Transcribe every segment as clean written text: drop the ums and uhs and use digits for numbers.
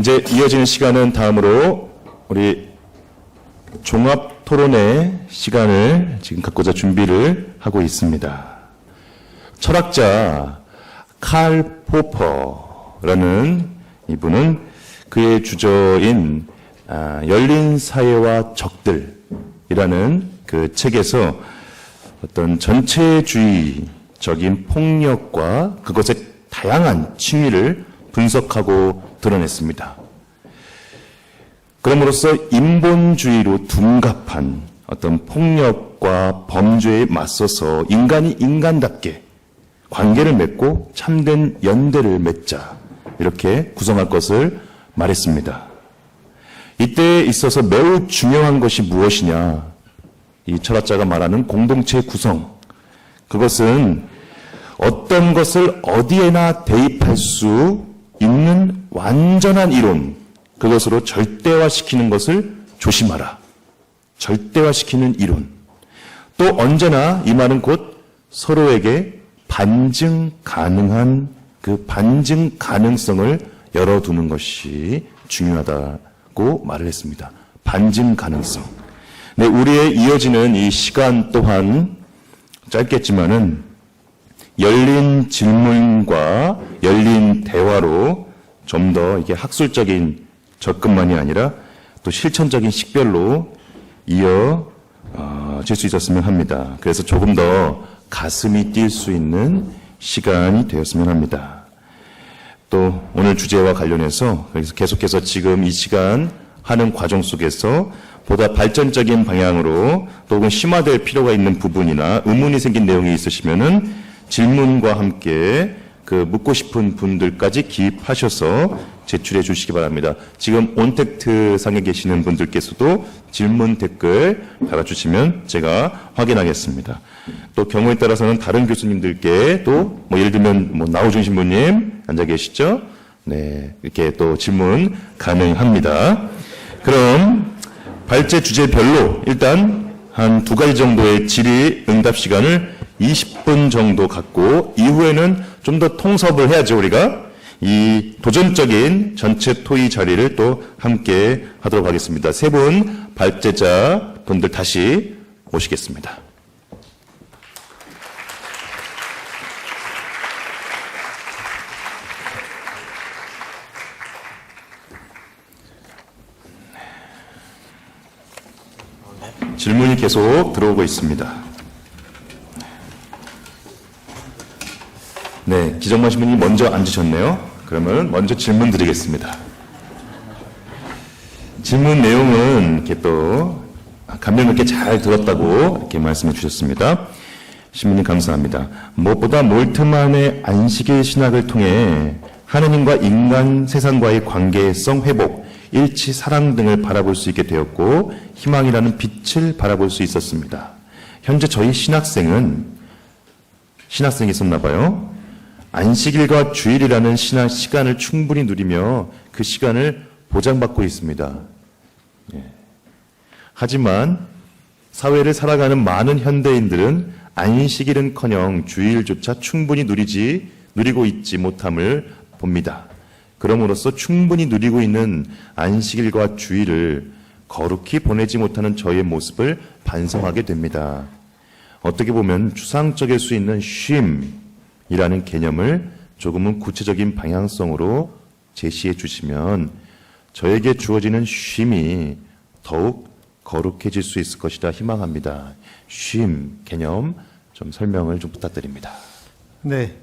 이제 이어지는 시간은 다음으로 우리 종합 토론회 시간을 지금 갖고자 준비를 하고 있습니다. 철학자 칼 포퍼라는 이분은 그의 주저인 열린 사회와 적들이라는 그 책에서 어떤 전체주의적인 폭력과 그것의 다양한 층위를 분석하고 드러냈습니다. 그럼으로써 인본주의로 둔갑한 어떤 폭력과 범죄에 맞서서 인간이 인간답게 관계를 맺고 참된 연대를 맺자 이렇게 구성할 것을 말했습니다. 이때에 있어서 매우 중요한 것이 무엇이냐? 이 철학자가 말하는 공동체 구성. 그것은 어떤 것을 어디에나 대입할 수 있는 완전한 이론, 그것으로 절대화시키는 것을 조심하라. 절대화시키는 이론. 또 언제나 이 말은 곧 서로에게 반증 가능한 그 반증 가능성을 열어두는 것이 중요하다고 말을 했습니다. 반증 가능성. 네, 우리의 이어지는 이 시간 또한 짧겠지만은 열린 질문과 열린 대화로 좀 더 이게 학술적인 접근만이 아니라 또 실천적인 식별로 이어질 수 있었으면 합니다. 그래서 조금 더 가슴이 뛸 수 있는 시간이 되었으면 합니다. 또 오늘 주제와 관련해서 그래서 계속해서 지금 이 시간 하는 과정 속에서 보다 발전적인 방향으로 또 혹은 심화될 필요가 있는 부분이나 의문이 생긴 내용이 있으시면은 질문과 함께 그 묻고 싶은 분들까지 기입하셔서 제출해 주시기 바랍니다. 지금 온택트 상에 계시는 분들께서도 질문 댓글 달아주시면 제가 확인하겠습니다. 또 경우에 따라서는 다른 교수님들께 또 뭐 예를 들면 뭐 나우준 신부님 앉아 계시죠? 네, 이렇게 또 질문 가능합니다. 그럼 발제 주제별로 일단 한 2가지 정도의 질의 응답 시간을 20분 정도 갖고 이후에는 좀 더 통섭을 해야죠. 우리가 이 도전적인 전체 토의 자리를 또 함께 하도록 하겠습니다. 3분 발제자 분들 다시 모시겠습니다. 질문이 계속 들어오고 있습니다. 네, 기정만 신부님 먼저 앉으셨네요. 그러면 먼저 질문 드리겠습니다. 질문 내용은 이렇게 또 감명 깊게 잘 들었다고 이렇게 말씀해 주셨습니다. 신부님 감사합니다. 무엇보다 몰트만의 안식일 신학을 통해 하느님과 인간 세상과의 관계성 회복, 일치, 사랑 등을 바라볼 수 있게 되었고 희망이라는 빛을 바라볼 수 있었습니다. 현재 저희 신학생이 있었나 봐요. 안식일과 주일이라는 시간을 충분히 누리며 그 시간을 보장받고 있습니다. 하지만 사회를 살아가는 많은 현대인들은 안식일은커녕 주일조차 충분히 누리고 있지 못함을 봅니다. 그럼으로써 충분히 누리고 있는 안식일과 주일을 거룩히 보내지 못하는 저의 모습을 반성하게 됩니다. 어떻게 보면 추상적일 수 있는 쉼이라는 개념을 조금은 구체적인 방향성으로 제시해 주시면 저에게 주어지는 쉼이 더욱 거룩해질 수 있을 것이라 희망합니다. 쉼 개념 좀 설명을 좀 부탁드립니다. 네,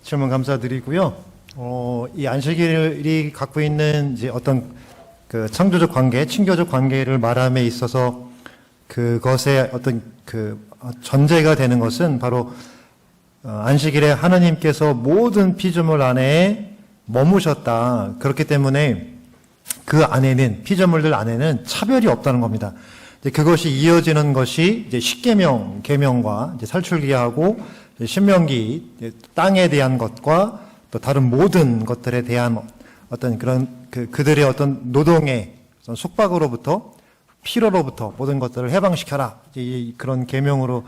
질문 감사드리고요. 이 안식일이 갖고 있는 이제 어떤 그 창조적 관계, 친교적 관계를 말함에 있어서 그것의 어떤 그 전제가 되는 것은 바로 안식일에 하나님께서 모든 피조물 안에 머무셨다. 그렇기 때문에 그 안에는 피조물들 안에는 차별이 없다는 겁니다. 이제 그것이 이어지는 것이 이제 십계명, 계명과 이제 살출기하고 신명기, 땅에 대한 것과 또 다른 모든 것들에 대한 어떤 그런 그들의 어떤 노동의 속박으로부터 피로로부터 모든 것들을 해방시켜라. 이제 그런 계명으로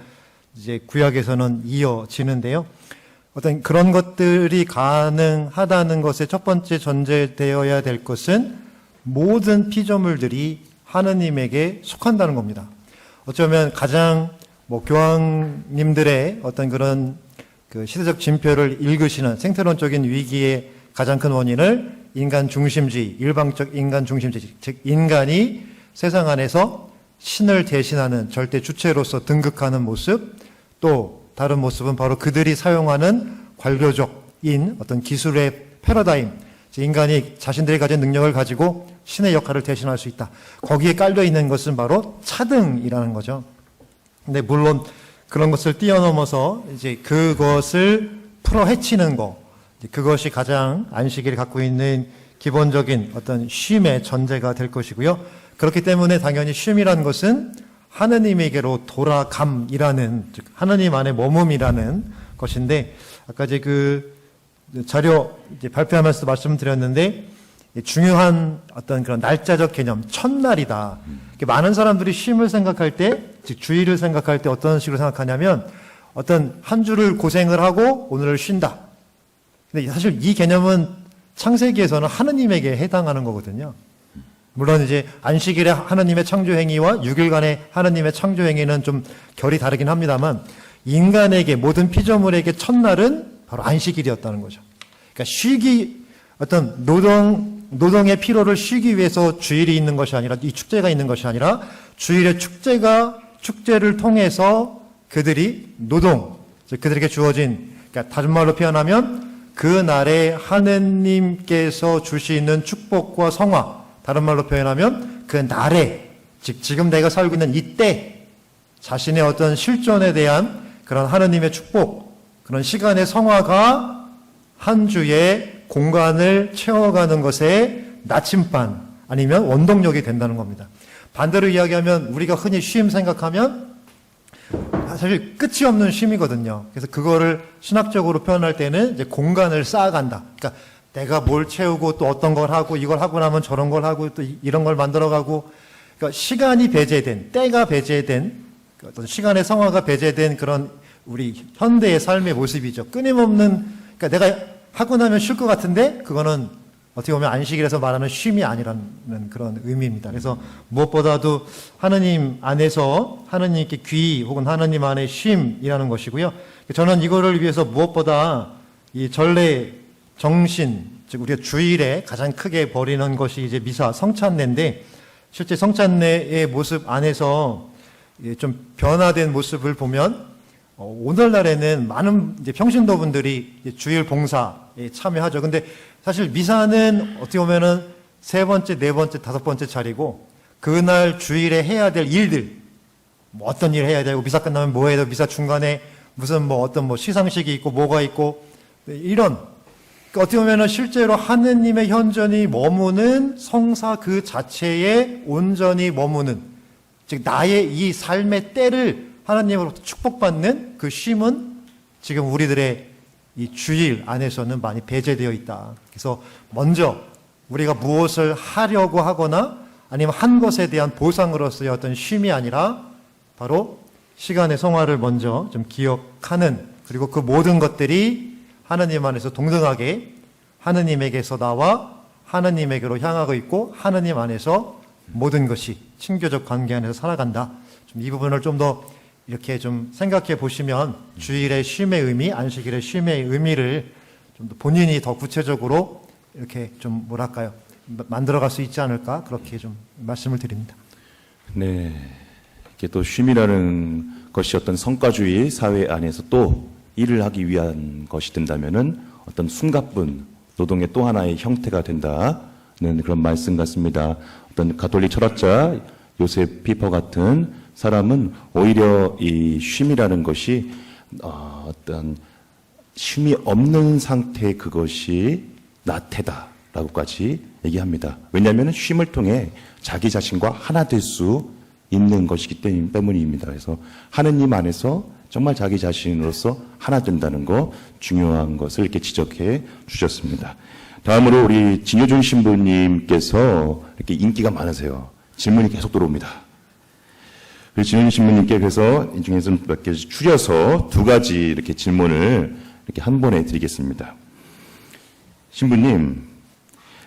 이제 구약에서는 이어지는데요. 어떤 그런 것들이 가능하다는 것의 첫 번째 전제되어야 될 것은 모든 피조물들이 하느님에게 속한다는 겁니다. 어쩌면 가장 교황님들의 어떤 그런 그 시대적 진표를 읽으시는 생태론적인 위기의 가장 큰 원인을 인간 중심주의, 일방적 인간 중심주의, 즉 인간이 세상 안에서 신을 대신하는 절대 주체로서 등극하는 모습, 또 다른 모습은 바로 그들이 사용하는 관료적인 어떤 기술의 패러다임, 인간이 자신들이 가진 능력을 가지고 신의 역할을 대신할 수 있다. 거기에 깔려 있는 것은 바로 차등이라는 거죠. 근데 물론 그런 것을 뛰어넘어서 이제 그것을 풀어 헤치는 거, 그것이 가장 안식일이 갖고 있는 기본적인 어떤 쉼의 전제가 될 것이고요. 그렇기 때문에 당연히 쉼이라는 것은 하느님에게로 돌아감이라는, 즉 하느님 안에 머금이라는 것인데, 아까 이제 그 자료 이제 발표하면서 말씀드렸는데, 중요한 어떤 그런 날짜적 개념, 첫날이다. 많은 사람들이 쉼을 생각할 때, 즉 주일을 생각할 때 어떤 식으로 생각하냐면, 어떤 한 주를 고생을 하고 오늘을 쉰다. 근데 사실 이 개념은 창세기에서는 하느님에게 해당하는 거거든요. 물론 이제 안식일의 하느님의 창조 행위와 6일간의 하느님의 창조 행위는 좀 결이 다르긴 합니다만, 인간에게, 모든 피조물에게 첫날은 바로 안식일이었다는 거죠. 그러니까 쉬기, 어떤 노동의 피로를 쉬기 위해서 주일이 있는 것이 아니라, 이 축제가 있는 것이 아니라, 주일의 축제를 통해서 그들이 즉 그들에게 주어진, 그러니까 다른 말로 표현하면 그 날에 하느님께서 주시는 축복과 성화, 다른 말로 표현하면 그 날에, 즉 지금 내가 살고 있는 이때 자신의 어떤 실존에 대한 그런 하느님의 축복, 그런 시간의 성화가 한 주의 공간을 채워가는 것에 나침반 아니면 원동력이 된다는 겁니다. 반대로 이야기하면 우리가 흔히 쉼 생각하면 사실 끝이 없는 쉼이거든요. 그래서 그거를 신학적으로 표현할 때는 이제 공간을 쌓아간다. 그러니까 내가 뭘 채우고 또 어떤 걸 하고, 이걸 하고 나면 저런 걸 하고 또 이런 걸 만들어가고, 그러니까 시간이 배제된, 때가 배제된, 어떤 시간의 성화가 배제된 그런 우리 현대의 삶의 모습이죠. 끊임없는, 그러니까 내가 하고 나면 쉴 것 같은데 그거는 어떻게 보면 안식일에서 말하는 쉼이 아니라는 그런 의미입니다. 그래서 무엇보다도 하느님 안에서 하느님께 귀, 혹은 하느님 안에 쉼이라는 것이고요. 저는 이거를 위해서 무엇보다 이 전례 정신, 즉 우리가 주일에 가장 크게 벌이는 것이 이제 미사, 성찬례인데, 실제 성찬례의 모습 안에서 좀 변화된 모습을 보면 오늘날에는 많은 이제 평신도분들이 주일 봉사에 참여하죠. 근데 사실 미사는 어떻게 보면은 세 번째, 네 번째, 다섯 번째 차리고, 그날 주일에 해야 될 일들, 뭐 어떤 일 해야 되고, 미사 끝나면 뭐 해야 되고, 미사 중간에 무슨 어떤 시상식이 있고 뭐가 있고, 이런, 어떻게 보면은 실제로 하느님의 현존이 머무는 성사 그 자체에 온전히 머무는, 즉 나의 이 삶의 때를 하나님으로부터 축복받는 그 쉼은 지금 우리들의 이 주일 안에서는 많이 배제되어 있다. 그래서 먼저 우리가 무엇을 하려고 하거나 아니면 한 것에 대한 보상으로서의 어떤 쉼이 아니라 바로 시간의 성화를 먼저 좀 기억하는, 그리고 그 모든 것들이 하느님 안에서 동등하게 하느님에게서 나와 하느님에게로 향하고 있고, 하느님 안에서 모든 것이 친교적 관계 안에서 살아간다. 좀 이 부분을 좀 더 이렇게 좀 생각해 보시면 주일의 쉼의 의미, 안식일의 쉼의 의미를 좀 더 본인이 더 구체적으로 이렇게 좀 뭐랄까요, 만들어갈 수 있지 않을까, 그렇게 좀 말씀을 드립니다. 네, 이게 또 쉼이라는 것이 어떤 성과주의 사회 안에서 또 일을 하기 위한 것이 된다면은 어떤 숨가쁜 노동의 또 하나의 형태가 된다는 그런 말씀 같습니다. 어떤 가톨릭 철학자 요셉 피퍼 같은 사람은 오히려 이 쉼이라는 것이 어떤 쉼이 없는 상태, 그것이 나태다라고까지 얘기합니다. 왜냐하면 쉼을 통해 자기 자신과 하나 될 수 있는 것이기 때문입니다. 그래서 하느님 안에서 정말 자기 자신으로서 하나 된다는 거, 중요한 것을 이렇게 지적해 주셨습니다. 다음으로 우리 진효준 신부님께서 이렇게 인기가 많으세요. 질문이 계속 들어옵니다. 진효준 신부님께 그래서 이 중에서 몇 개 추려서 두 가지 이렇게 질문을 이렇게 한 번에 드리겠습니다. 신부님,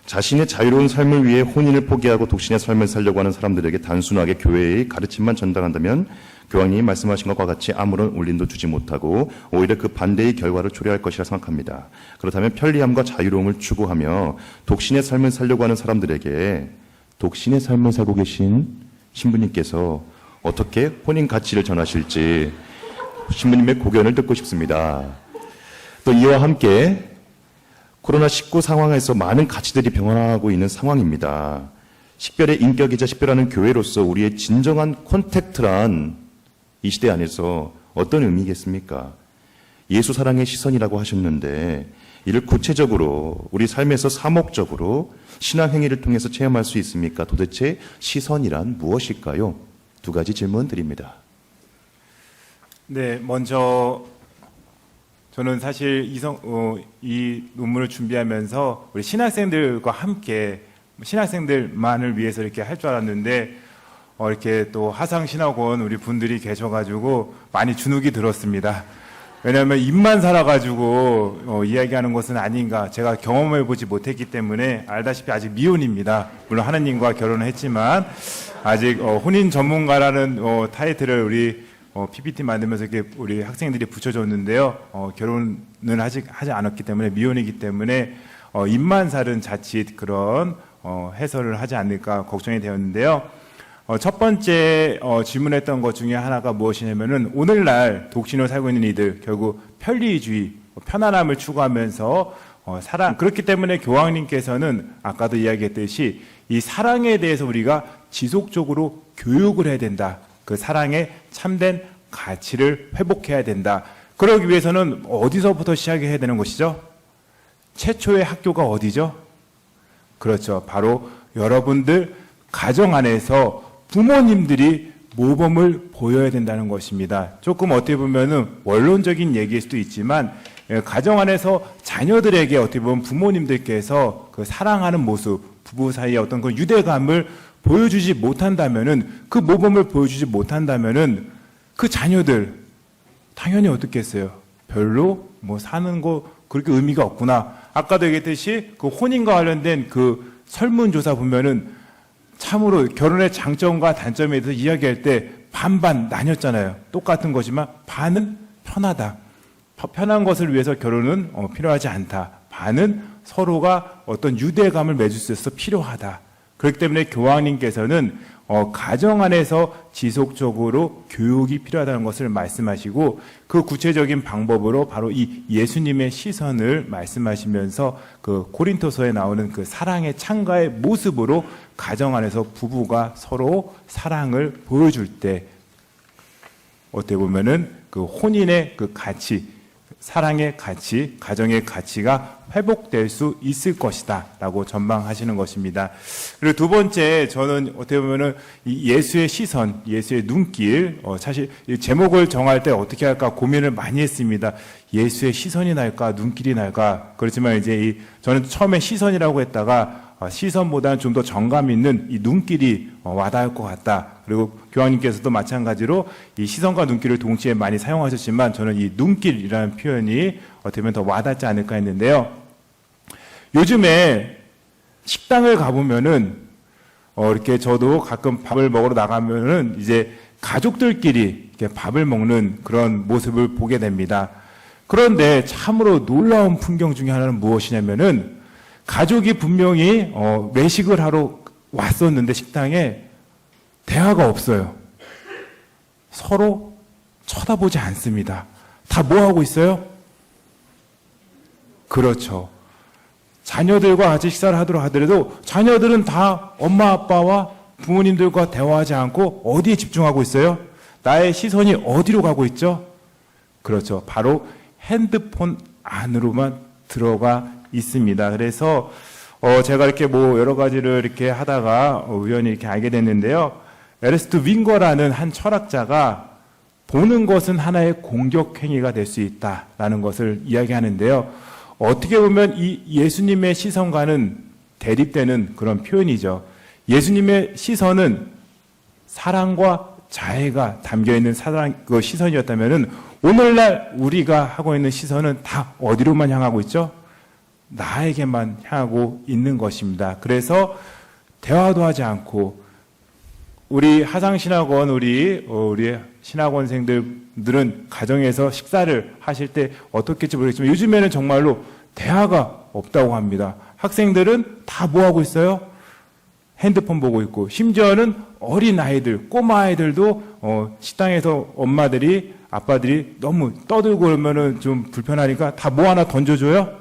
자신의 자유로운 삶을 위해 혼인을 포기하고 독신의 삶을 살려고 하는 사람들에게 단순하게 교회의 가르침만 전달한다면 교황님이 말씀하신 것과 같이 아무런 울림도 주지 못하고 오히려 그 반대의 결과를 초래할 것이라 생각합니다. 그렇다면 편리함과 자유로움을 추구하며 독신의 삶을 살려고 하는 사람들에게 독신의 삶을 살고 계신 신부님께서 어떻게 혼인 가치를 전하실지 신부님의 고견을 듣고 싶습니다. 또 이와 함께 코로나19 상황에서 많은 가치들이 변화하고 있는 상황입니다. 식별의 인격이자 식별하는 교회로서 우리의 진정한 콘택트란 이 시대 안에서 어떤 의미겠습니까? 예수 사랑의 시선이라고 하셨는데 이를 구체적으로 우리 삶에서 사목적으로 신앙 행위를 통해서 체험할 수 있습니까? 도대체 시선이란 무엇일까요? 두 가지 질문 드립니다. 네, 먼저 저는 사실 이 논문을 준비하면서 우리 신학생들과 함께 신학생들만을 위해서 이렇게 할 줄 알았는데 이렇게 또 하상신학원 우리 분들이 계셔가지고 많이 주눅이 들었습니다. 왜냐하면 입만 살아가지고 이야기하는 것은 아닌가. 제가 경험해보지 못했기 때문에 알다시피 아직 미혼입니다. 물론 하느님과 결혼을 했지만 아직 혼인 전문가라는 타이틀을 우리 PPT 만들면서 이렇게 우리 학생들이 붙여줬는데요. 결혼은 아직 하지 않았기 때문에 미혼이기 때문에 입만 살은 자칫 그런 해설을 하지 않을까 걱정이 되었는데요. 첫 번째 질문했던 것 중에 하나가 무엇이냐면은 오늘날 독신으로 살고 있는 이들 결국 편리주의, 편안함을 추구하면서 사랑 그렇기 때문에 교황님께서는 아까도 이야기했듯이 이 사랑에 대해서 우리가 지속적으로 교육을 해야 된다. 그 사랑의 참된 가치를 회복해야 된다. 그러기 위해서는 어디서부터 시작해야 되는 것이죠? 최초의 학교가 어디죠? 그렇죠. 바로 여러분들 가정 안에서 부모님들이 모범을 보여야 된다는 것입니다. 조금 어떻게 보면은 원론적인 얘기일 수도 있지만 가정 안에서 자녀들에게 어떻게 보면 부모님들께서 그 사랑하는 모습, 부부 사이의 어떤 그 유대감을 보여주지 못한다면은 그 모범을 보여주지 못한다면은 그 자녀들 당연히 어떻겠어요? 별로 뭐 사는 거 그렇게 의미가 없구나. 아까도 얘기했듯이 그 혼인과 관련된 그 설문조사 보면은 참으로 결혼의 장점과 단점에 대해서 이야기할 때 반반 나뉘었잖아요. 똑같은 거지만 반은 편하다. 편한 것을 위해서 결혼은 필요하지 않다. 반은 서로가 어떤 유대감을 맺을 수 있어서 필요하다. 그렇기 때문에 교황님께서는 가정 안에서 지속적으로 교육이 필요하다는 것을 말씀하시고 그 구체적인 방법으로 바로 이 예수님의 시선을 말씀하시면서 그 고린토서에 나오는 그 사랑의 창가의 모습으로 가정 안에서 부부가 서로 사랑을 보여줄 때 어떻게 보면은 그 혼인의 그 가치, 사랑의 가치, 가정의 가치가 회복될 수 있을 것이다 라고 전망하시는 것입니다. 그리고 두 번째, 저는 어떻게 보면은 이 예수의 시선, 예수의 눈길, 사실 이 제목을 정할 때 어떻게 할까 고민을 많이 했습니다. 예수의 시선이 날까, 눈길이 날까. 그렇지만 이제 저는 처음에 시선이라고 했다가 시선보다는 좀 더 정감 있는 이 눈길이 와닿을 것 같다. 그리고 교황님께서도 마찬가지로 이 시선과 눈길을 동시에 많이 사용하셨지만 저는 이 눈길이라는 표현이 어떻게 보면 더 와닿지 않을까 했는데요. 요즘에 식당을 가보면은 이렇게 저도 가끔 밥을 먹으러 나가면은 이제 가족들끼리 이렇게 밥을 먹는 그런 모습을 보게 됩니다. 그런데 참으로 놀라운 풍경 중에 하나는 무엇이냐면은 가족이 분명히 외식을 하러 왔었는데 식당에 대화가 없어요. 서로 쳐다보지 않습니다. 다 뭐 하고 있어요? 그렇죠. 자녀들과 같이 식사를 하도록 하더라도 자녀들은 다 엄마 아빠와 부모님들과 대화하지 않고 어디에 집중하고 있어요? 나의 시선이 어디로 가고 있죠? 그렇죠. 바로 핸드폰 안으로만 들어가 있습니다. 그래서 제가 이렇게 뭐 여러 가지를 이렇게 하다가 우연히 이렇게 알게 됐는데요. 에르스트 윙거라는 한 철학자가 보는 것은 하나의 공격 행위가 될 수 있다라는 것을 이야기하는데요. 어떻게 보면 이 예수님의 시선과는 대립되는 그런 표현이죠. 예수님의 시선은 사랑과 자애가 담겨 있는 사랑 그 시선이었다면은 오늘날 우리가 하고 있는 시선은 다 어디로만 향하고 있죠? 나에게만 향하고 있는 것입니다. 그래서 대화도 하지 않고 우리 하상신학원 우리 신학원생들은 가정에서 식사를 하실 때 어떻겠지 모르겠지만 요즘에는 정말로 대화가 없다고 합니다. 학생들은 다 뭐 하고 있어요? 핸드폰 보고 있고 심지어는 어린 아이들, 꼬마 아이들도 식당에서 엄마들이 아빠들이 너무 떠들고 그러면은 좀 불편하니까 다 뭐 하나 던져줘요?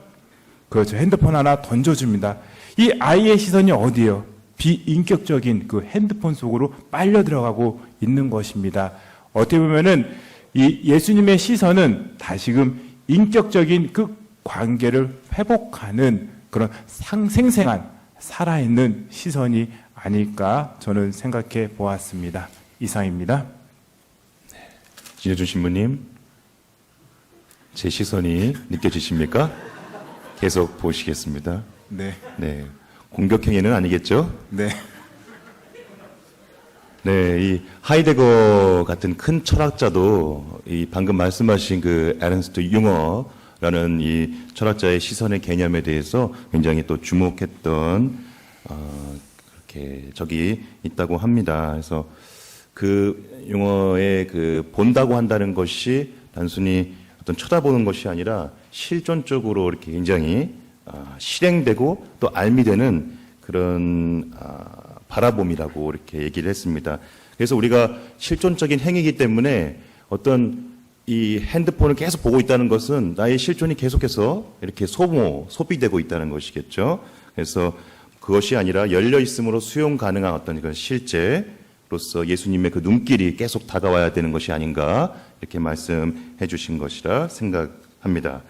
그렇죠. 핸드폰 하나 던져줍니다. 이 아이의 시선이 어디예요? 비인격적인 그 핸드폰 속으로 빨려 들어가고 있는 것입니다. 어떻게 보면은 이 예수님의 시선은 다시금 인격적인 그 관계를 회복하는 그런 생생한 살아있는 시선이 아닐까 저는 생각해 보았습니다. 이상입니다. 진여준 신부님, 제 시선이 느껴지십니까? 계속 보시겠습니다. 네. 네. 공격행위는 아니겠죠? 네. 네, 이 하이데거 같은 큰 철학자도 이 방금 말씀하신 그 에른스트 융어라는 이 철학자의 시선의 개념에 대해서 굉장히 또 주목했던 그렇게 적이 있다고 합니다. 그래서 그 융어의 그 본다고 한다는 것이 단순히 어떤 쳐다보는 것이 아니라 실존적으로 이렇게 굉장히 실행되고 또 알미되는 그런 바라봄이라고 이렇게 얘기를 했습니다. 그래서 우리가 실존적인 행위이기 때문에 어떤 이 핸드폰을 계속 보고 있다는 것은 나의 실존이 계속해서 이렇게 소비되고 있다는 것이겠죠. 그래서 그것이 아니라 열려 있음으로 수용 가능한 어떤 그런 실제로서 예수님의 그 눈길이 계속 다가와야 되는 것이 아닌가 이렇게 말씀해 주신 것이라 생각합니다.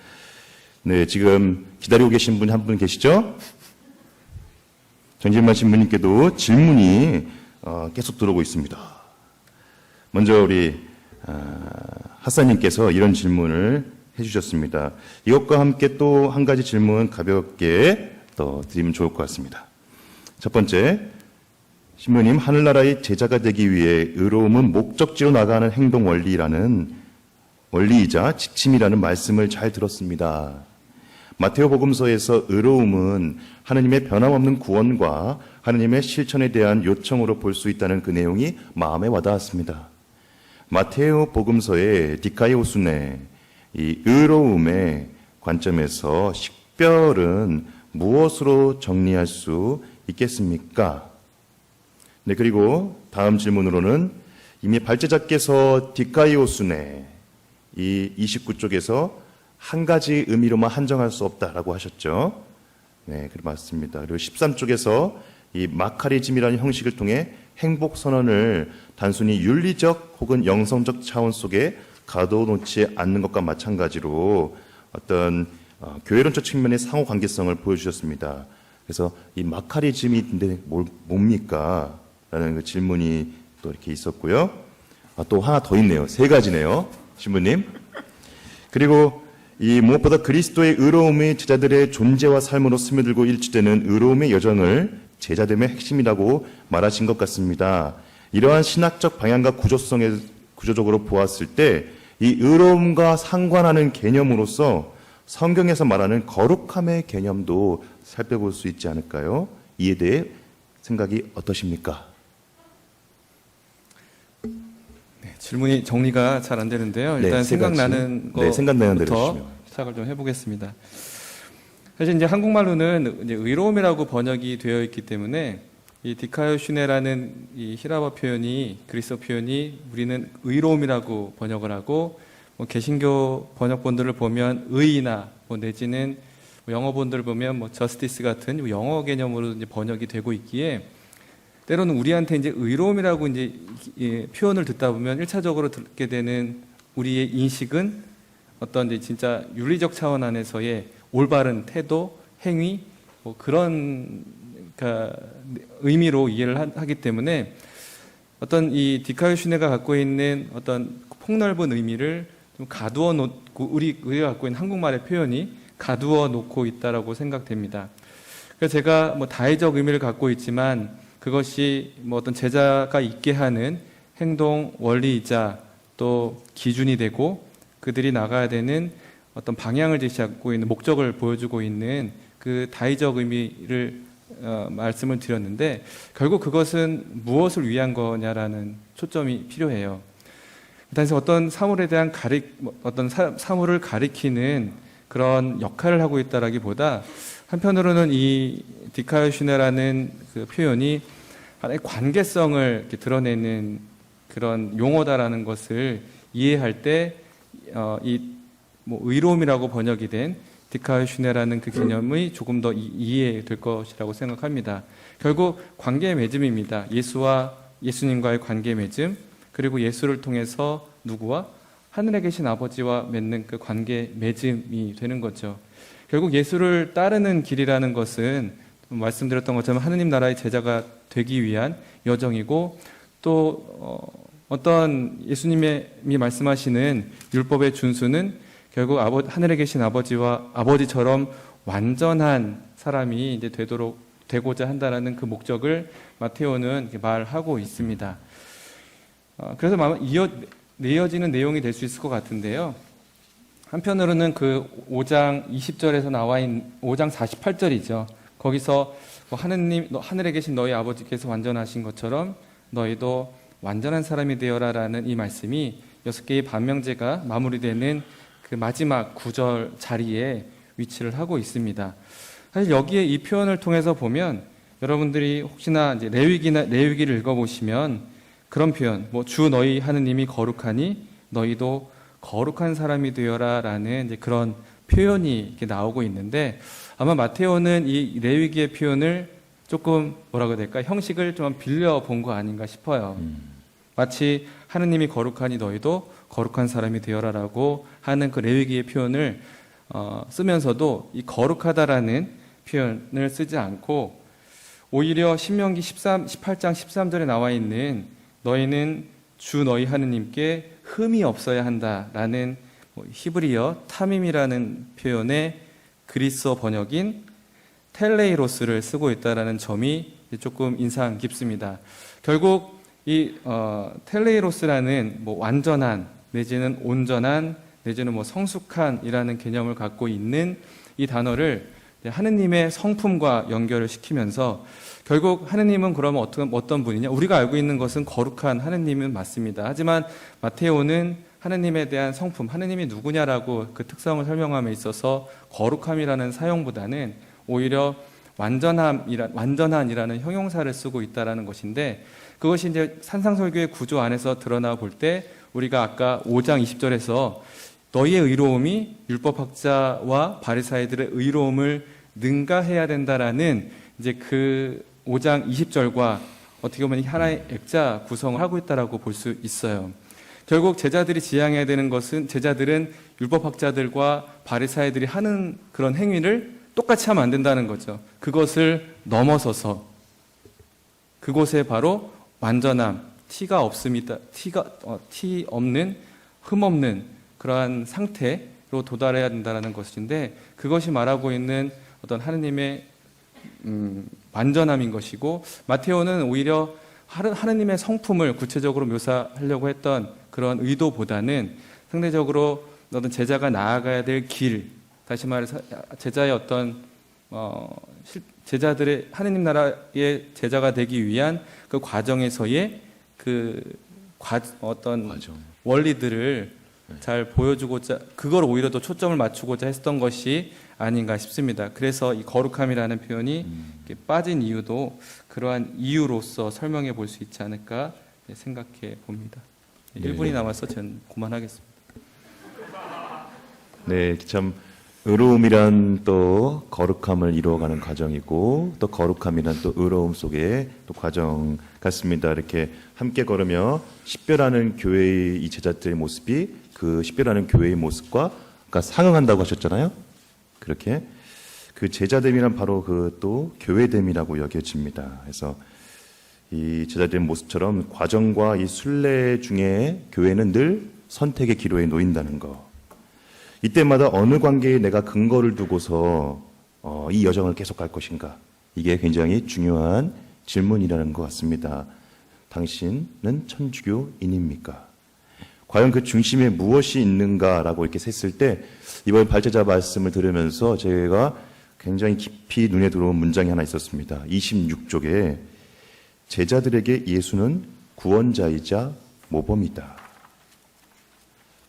네, 지금 기다리고 계신 분 한 분 계시죠? 정진만 신부님께도 질문이 계속 들어오고 있습니다. 먼저 우리 하사님께서 이런 질문을 해주셨습니다. 이것과 함께 또 한 가지 질문 가볍게 더 드리면 좋을 것 같습니다. 첫 번째, 신부님, 하늘나라의 제자가 되기 위해 의로움은 목적지로 나가는 행동 원리이자 지침이라는 말씀을 잘 들었습니다. 마테오 복음서에서 의로움은 하느님의 변함없는 구원과 하느님의 실천에 대한 요청으로 볼 수 있다는 그 내용이 마음에 와닿았습니다. 마테오 복음서의 디카이오순의 이 의로움의 관점에서 식별은 무엇으로 정리할 수 있겠습니까? 네, 그리고 다음 질문으로는 이미 발제자께서 디카이오순의 이 29쪽에서 한 가지 의미로만 한정할 수 없다라고 하셨죠. 네, 그래 맞습니다. 그리고 13쪽에서 이 마카리즘이라는 형식을 통해 행복 선언을 단순히 윤리적 혹은 영성적 차원 속에 가둬놓지 않는 것과 마찬가지로 어떤 교회론적 측면의 상호 관계성을 보여주셨습니다. 그래서 이 마카리즘이 근데 뭡니까? 라는 그 질문이 또 이렇게 있었고요. 또 하나 더 있네요. 3가지네요. 신부님. 그리고 이 무엇보다 그리스도의 의로움이 제자들의 존재와 삶으로 스며들고 일치되는 의로움의 여정을 제자됨의 핵심이라고 말하신 것 같습니다. 이러한 신학적 방향과 구조적으로 보았을 때 이 의로움과 상관하는 개념으로서 성경에서 말하는 거룩함의 개념도 살펴볼 수 있지 않을까요? 이에 대해 생각이 어떠십니까? 네, 질문이 정리가 잘 안 되는데요. 네, 일단 세 가지. 생각나는 네, 생각나는 대로 것부터 해주시면. 시작을 좀 해보겠습니다. 사실 이제 한국말로는 이제 의로움이라고 번역이 되어 있기 때문에 이 디카이오슈네라는 이 히라버 표현이 그리스어 표현이 우리는 의로움이라고 번역을 하고 뭐 개신교 번역본들을 보면 의나 뭐 내지는 뭐 영어본들을 보면 뭐 저스티스 같은 영어 개념으로 이제 번역이 되고 있기에 때로는 우리한테 이제 의로움이라고 이제 표현을 듣다 보면 1차적으로 듣게 되는 우리의 인식은 어떤 이제 진짜 윤리적 차원 안에서의 올바른 태도, 행위 뭐 그런 그러니까 의미로 이해를 하기 때문에 어떤 이 디카이오슈네가 갖고 있는 어떤 폭넓은 의미를 좀 가두어 놓고 우리가 갖고 있는 한국말의 표현이 가두어 놓고 있다라고 생각됩니다. 그래서 제가 뭐 다의적 의미를 갖고 있지만 그것이 뭐 어떤 제자가 있게 하는 행동 원리이자 또 기준이 되고 그들이 나가야 되는 어떤 방향을 제시하고 있는 목적을 보여주고 있는 그 다의적 의미를 말씀을 드렸는데 결국 그것은 무엇을 위한 거냐라는 초점이 필요해요. 단지 어떤 사물에 대한 어떤 사물을 가리키는 그런 역할을 하고 있다라기보다 한편으로는 이 디카요슈네라는 그 표현이 하나의 관계성을 이렇게 드러내는 그런 용어다라는 것을 이해할 때 의로움이라고 번역이 된 디카요슈네라는 그 개념이 조금 더 이해될 것이라고 생각합니다. 결국 관계 맺음입니다. 예수님과의 관계 맺음, 그리고 예수를 통해서 누구와? 하늘에 계신 아버지와 맺는 그 관계 맺음이 되는 거죠. 결국 예수를 따르는 길이라는 것은 말씀드렸던 것처럼 하느님 나라의 제자가 되기 위한 여정이고 또 어떤 예수님이 말씀하시는 율법의 준수는 결국 하늘에 계신 아버지처럼 완전한 사람이 이제 되고자 한다라는 그 목적을 마테오는 말하고 있습니다. 그래서 이어지는 내용이 될 수 있을 것 같은데요. 한편으로는 그 5장 20절에서 나와 있는 5장 48절이죠. 거기서 하늘에 계신 너희 아버지께서 완전하신 것처럼 너희도 완전한 사람이 되어라라는 이 말씀이 6개의 반명제가 마무리되는 그 마지막 구절 자리에 위치를 하고 있습니다. 사실 여기에 이 표현을 통해서 보면 여러분들이 혹시나 이제 레위기를 읽어보시면 그런 표현, 주 너희 하느님이 거룩하니 너희도 거룩한 사람이 되어라라는 이제 그런 표현이 이렇게 나오고 있는데 아마 마테오는 이 레위기의 표현을 조금 뭐라고 해야 될까 형식을 좀 빌려 본 거 아닌가 싶어요. 마치 하느님이 거룩하니 너희도 거룩한 사람이 되어라라고 하는 그 레위기의 표현을 쓰면서도 이 거룩하다라는 표현을 쓰지 않고 오히려 신명기 18장 13절에 나와 있는 너희는 주 너희 하느님께 흠이 없어야 한다라는 히브리어 타밈이라는 표현의 그리스어 번역인 텔레이로스를 쓰고 있다라는 점이 조금 인상 깊습니다. 결국 이 텔레이로스라는 완전한 내지는 온전한 내지는 성숙한이라는 개념을 갖고 있는 이 단어를 하느님의 성품과 연결을 시키면서 결국 하느님은 그러면 어떤 분이냐? 우리가 알고 있는 것은 거룩한 하느님은 맞습니다. 하지만 마테오는 하느님에 대한 성품, 하느님이 누구냐라고 그 특성을 설명함에 있어서 거룩함이라는 사용보다는 오히려 완전한이라는 형용사를 쓰고 있다라는 것인데 그것이 이제 산상설교의 구조 안에서 드러나 볼 때 우리가 아까 5장 20절에서 너희의 의로움이 율법학자와 바리사이들의 의로움을 능가해야 된다라는 이제 그 5장 20절과 어떻게 보면 하나의 액자 구성을 하고 있다라고 볼 수 있어요. 결국 제자들이 지향해야 되는 것은 제자들은 율법학자들과 바리사이들이 하는 그런 행위를 똑같이 하면 안 된다는 거죠. 그것을 넘어서서 그곳에 바로 완전함, 티 없는 흠 없는 그러한 상태로 도달해야 된다는 것인데 그것이 말하고 있는 어떤 하느님의 완전함인 것이고 마테오는 오히려 하느님의 성품을 구체적으로 묘사하려고 했던 그런 의도보다는 상대적으로 어떤 제자가 나아가야 될 길, 다시 말해서 제자의 어떤 제자들의 하느님 나라의 제자가 되기 위한 그 과정에서의 어떤 과정. 원리들을 잘 보여주고자 그걸 오히려 더 초점을 맞추고자 했던 것이 아닌가 싶습니다. 그래서 이 거룩함이라는 표현이 이렇게 빠진 이유도 그러한 이유로서 설명해 볼 수 있지 않을까 생각해 봅니다. 1분이 남아서 저는 그만하겠습니다. 네, 참 의로움이란 또 거룩함을 이루어가는 과정이고 또 거룩함이란 또 의로움 속의 또 과정 같습니다. 이렇게 함께 걸으며 식별하는 교회의 이 제자들의 모습이 그 식별하는 교회의 모습과 상응한다고 하셨잖아요. 그렇게 그 제자됨이란 바로 그 또 교회됨이라고 여겨집니다. 그래서 이 제자들의 모습처럼 과정과 이 순례 중에 교회는 늘 선택의 기로에 놓인다는 거. 이때마다 어느 관계에 내가 근거를 두고서 이 여정을 계속 갈 것인가. 이게 굉장히 중요한 질문이라는 것 같습니다. 당신은 천주교인입니까? 과연 그 중심에 무엇이 있는가라고 이렇게 했을 때 이번 발제자 말씀을 들으면서 제가 굉장히 깊이 눈에 들어온 문장이 하나 있었습니다. 26쪽에 제자들에게 예수는 구원자이자 모범이다.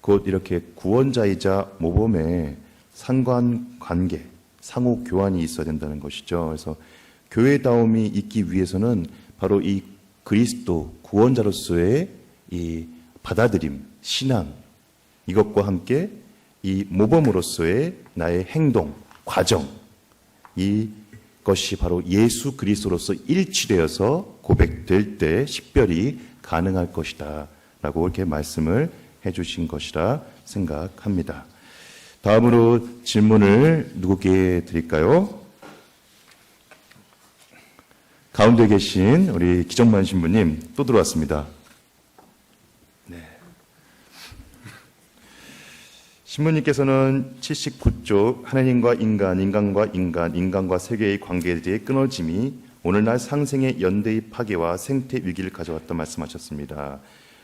곧 이렇게 구원자이자 모범의 상관관계, 상호 교환이 있어야 된다는 것이죠. 그래서 교회다움이 있기 위해서는 바로 이 그리스도 구원자로서의 이 받아들임, 신앙, 이것과 함께 이 모범으로서의 나의 행동, 과정, 이것이 바로 예수 그리스도로서 일치되어서 고백될 때 식별이 가능할 것이다 라고 이렇게 말씀을 해주신 것이라 생각합니다. 다음으로 질문을 누구께 드릴까요? 가운데 계신 우리 기정만 신부님 또 들어왔습니다. 네. 신부님께서는 79쪽 하나님과 인간, 인간과 인간, 인간과 세계의 관계에 대해 끊어짐이 오늘날 상생의 연대의 파괴와 생태 위기를 가져왔다 말씀하셨습니다.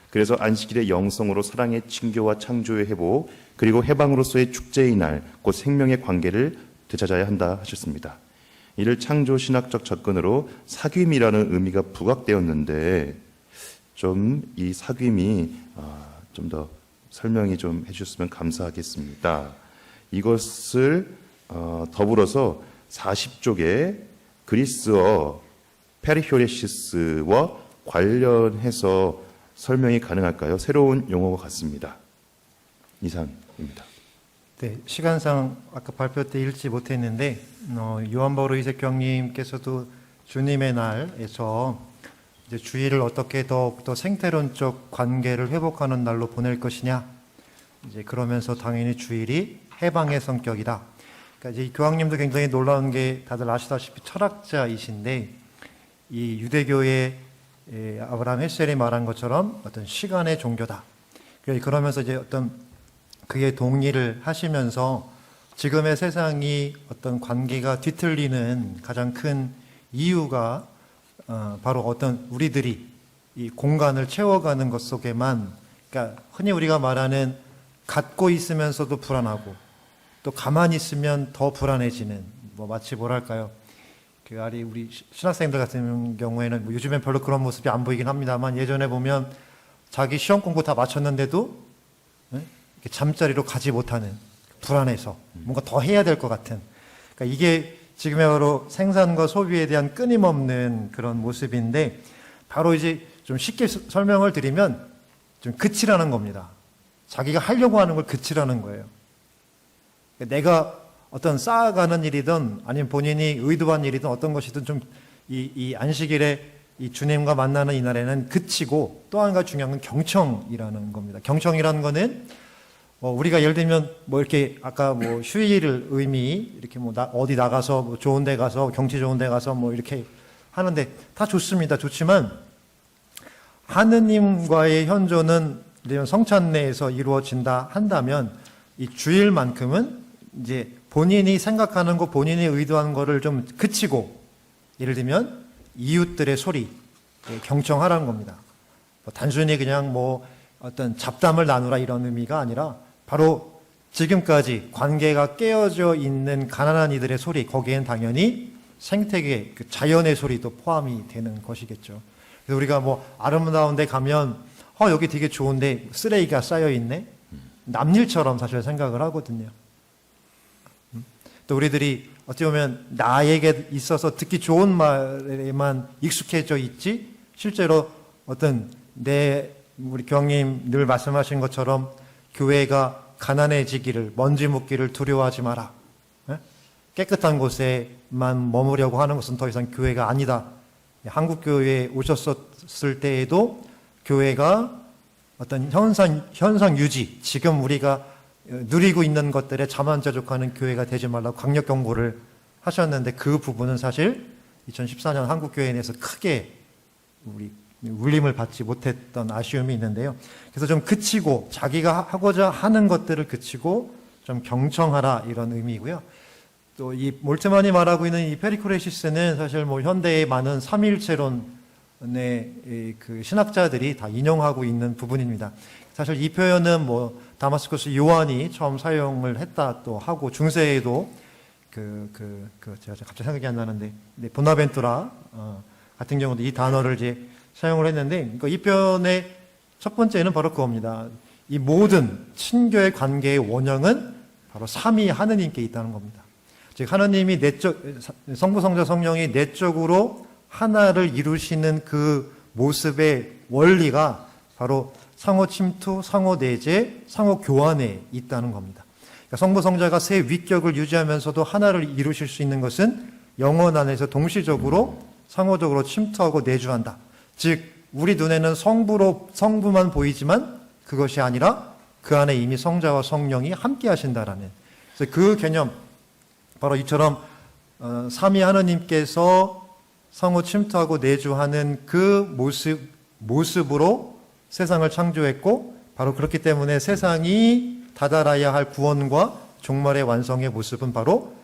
그래서 안식일의 영성으로 사랑의 친교와 창조의 회복 그리고 해방으로서의 축제의 날, 곧 생명의 관계를 되찾아야 한다 하셨습니다. 이를 창조신학적 접근으로 사귐이라는 의미가 부각되었는데 좀 이 사귐이 좀 더 설명이 좀 해주셨으면 감사하겠습니다. 이것을 더불어서 40쪽에 그리스어 페리효레시스와 관련해서 설명이 가능할까요? 새로운 용어가 같습니다. 이상입니다. 네, 시간상 아까 발표 때 읽지 못했는데 요한 바오로 이색경님께서도 주님의 날에서 이제 주일을 어떻게 더욱더 생태론적 관계를 회복하는 날로 보낼 것이냐, 이제 그러면서 당연히 주일이 해방의 성격이다. 그러니까 이제 교황님도 굉장히 놀라운 게 다들 아시다시피 철학자이신데 이 유대교의 아브라함 헬셀이 말한 것처럼 어떤 시간의 종교다. 그러면서 이제 어떤 그의 동의를 하시면서 지금의 세상이 어떤 관계가 뒤틀리는 가장 큰 이유가 바로 어떤 우리들이 이 공간을 채워가는 것 속에만, 그러니까 흔히 우리가 말하는 갖고 있으면서도 불안하고 또 가만히 있으면 더 불안해지는, 뭐 마치 뭐랄까요, 우리 신학생들 같은 경우에는 뭐 요즘엔 별로 그런 모습이 안 보이긴 합니다만 예전에 보면 자기 시험 공부 다 마쳤는데도 이렇게 잠자리로 가지 못하는, 불안해서 뭔가 더 해야 될 것 같은, 그러니까 이게 지금의 바로 생산과 소비에 대한 끊임없는 그런 모습인데, 바로 이제 좀 쉽게 설명을 드리면 좀 그치라는 겁니다. 자기가 하려고 하는 걸 그치라는 거예요. 내가 어떤 쌓아가는 일이든 아니면 본인이 의도한 일이든 어떤 것이든 좀 이 안식일에 이 주님과 만나는 이날에는 그치고, 또 한 가지 중요한 건 경청이라는 겁니다. 경청이라는 거는 우리가 예를 들면 뭐 이렇게 아까 뭐 휴일을 의미 이렇게 뭐 어디 나가서 뭐 좋은 데 가서 경치 좋은 데 가서 뭐 이렇게 하는데 다 좋습니다. 좋지만 하느님과의 현존은 성찬 내에서 이루어진다 한다면 이 주일만큼은 이제 본인이 생각하는 거, 본인이 의도하는 거를 좀 그치고, 예를 들면 이웃들의 소리, 경청하라는 겁니다. 단순히 그냥 뭐 어떤 잡담을 나누라 이런 의미가 아니라 바로 지금까지 관계가 깨어져 있는 가난한 이들의 소리, 거기엔 당연히 생태계, 그 자연의 소리도 포함이 되는 것이겠죠. 그래서 우리가 뭐 아름다운 데 가면 여기 되게 좋은데 쓰레기가 쌓여 있네, 남일처럼 사실 생각을 하거든요. 또 우리들이 어찌 보면 나에게 있어서 듣기 좋은 말에만 익숙해져 있지, 실제로 어떤 우리 교황님 늘 말씀하신 것처럼 교회가 가난해지기를, 먼지 묻기를 두려워하지 마라. 깨끗한 곳에만 머무려고 하는 것은 더 이상 교회가 아니다. 한국 교회에 오셨을 때에도 교회가 어떤 현상 유지, 지금 우리가 누리고 있는 것들에 자만자족하는 교회가 되지 말라고 강력 경고를 하셨는데, 그 부분은 사실 2014년 한국교회에 대해서 크게 우리 울림을 받지 못했던 아쉬움이 있는데요. 그래서 좀 그치고, 자기가 하고자 하는 것들을 그치고 좀 경청하라, 이런 의미이고요. 또 이 몰트만이 말하고 있는 이 페리코레시스는 사실 뭐 현대의 많은 삼위일체론 그 신학자들이 다 인용하고 있는 부분입니다. 사실 이 표현은 뭐 다마스쿠스 요한이 처음 사용을 했다 또 하고 중세에도 제가 갑자기 생각이 안 나는데 보나벤투라 같은 경우도 이 단어를 이제 사용을 했는데 그러니까 이 표현의 첫 번째는 바로 그겁니다. 이 모든 친교의 관계의 원형은 바로 삼위 하느님께 있다는 겁니다. 즉 하느님이 성부, 성자, 성령이 내적으로 하나를 이루시는 그 모습의 원리가 바로 상호 침투, 상호 내재, 상호 교환에 있다는 겁니다. 그러니까 성부, 성자가 세 위격을 유지하면서도 하나를 이루실 수 있는 것은 영혼 안에서 동시적으로 상호적으로 침투하고 내주한다. 즉 우리 눈에는 성부만 보이지만 그것이 아니라 그 안에 이미 성자와 성령이 함께 하신다라는, 그래서 그 개념, 바로 이처럼 삼위 하느님께서 상호 침투하고 내주하는 그 모습으로 세상을 창조했고, 바로 그렇기 때문에 세상이 다다라야 할 구원과 종말의 완성의 모습은 바로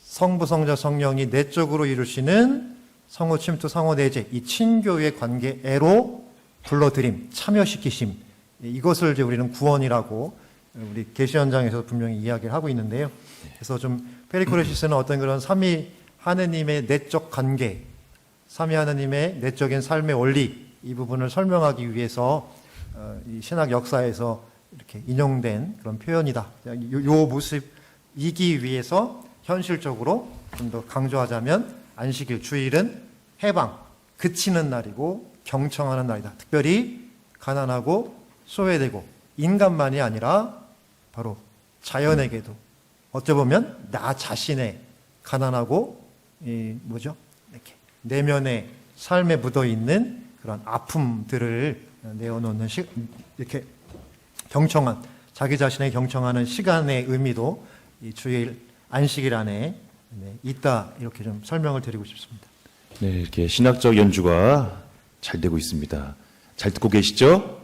성부, 성자, 성령이 내적으로 이루시는 상호 침투, 상호 내재, 이 친교의 관계애로 불러들임, 참여시키심, 이것을 이제 우리는 구원이라고 우리 계시 현장에서 분명히 이야기를 하고 있는데요. 그래서 좀 페리코레시스는 어떤 그런 삼위 하느님의 내적 관계, 삼위 하느님의 내적인 삶의 원리, 이 부분을 설명하기 위해서 이 신학 역사에서 이렇게 인용된 그런 표현이다. 요 모습이기 위해서 현실적으로 좀 더 강조하자면 안식일, 주일은 해방, 그치는 날이고 경청하는 날이다. 특별히 가난하고 소외되고 인간만이 아니라 바로 자연에게도 어찌 보면 나 자신의 가난하고 이렇게 내면의 삶에 묻어 있는 그런 아픔들을 내어놓는 이렇게 경청한, 자기 자신의 경청하는 시간의 의미도 이 주일 안식일 안에 있다, 이렇게 좀 설명을 드리고 싶습니다. 네, 이렇게 신학적 연주가 잘 되고 있습니다. 잘 듣고 계시죠?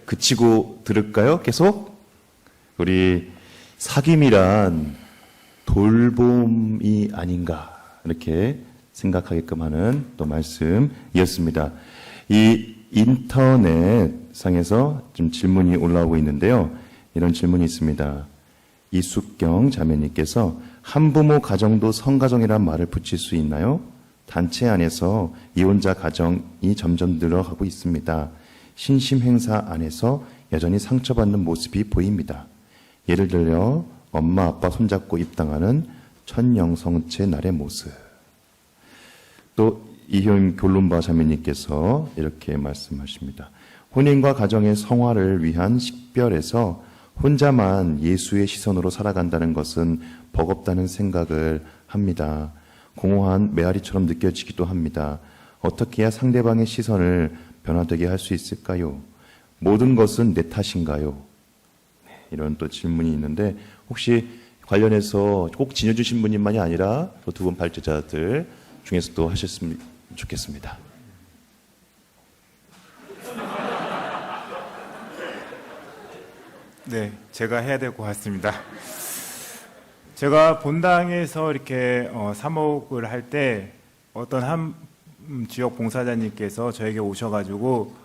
그치고 들을까요? 계속? 우리 사귐이란 돌봄이 아닌가, 이렇게 생각하게끔 하는 또 말씀이었습니다. 이 인터넷 상에서 좀 질문이 올라오고 있는데요. 이런 질문이 있습니다. 이숙경 자매님께서 한부모 가정도 성가정이란 말을 붙일 수 있나요? 단체 안에서 이혼자 가정이 점점 늘어가고 있습니다. 신심 행사 안에서 여전히 상처받는 모습이 보입니다. 예를 들어 엄마 아빠 손잡고 입당하는 천영성체 날의 모습. 또 이효임 교론바 자매님께서 이렇게 말씀하십니다. 혼인과 가정의 성화를 위한 식별에서 혼자만 예수의 시선으로 살아간다는 것은 버겁다는 생각을 합니다. 공허한 메아리처럼 느껴지기도 합니다. 어떻게 해야 상대방의 시선을 변화되게 할 수 있을까요? 모든 것은 내 탓인가요? 이런 또 질문이 있는데, 혹시 관련해서 꼭 진여주 신부님만이 아니라 또 두 분 발제자들 중에서 또 하셨으면 좋겠습니다. 네, 제가 해야 될 것 같습니다. 제가 본당에서 이렇게 사목을 할 때 어떤 한 지역 봉사자님께서 저에게 오셔가지고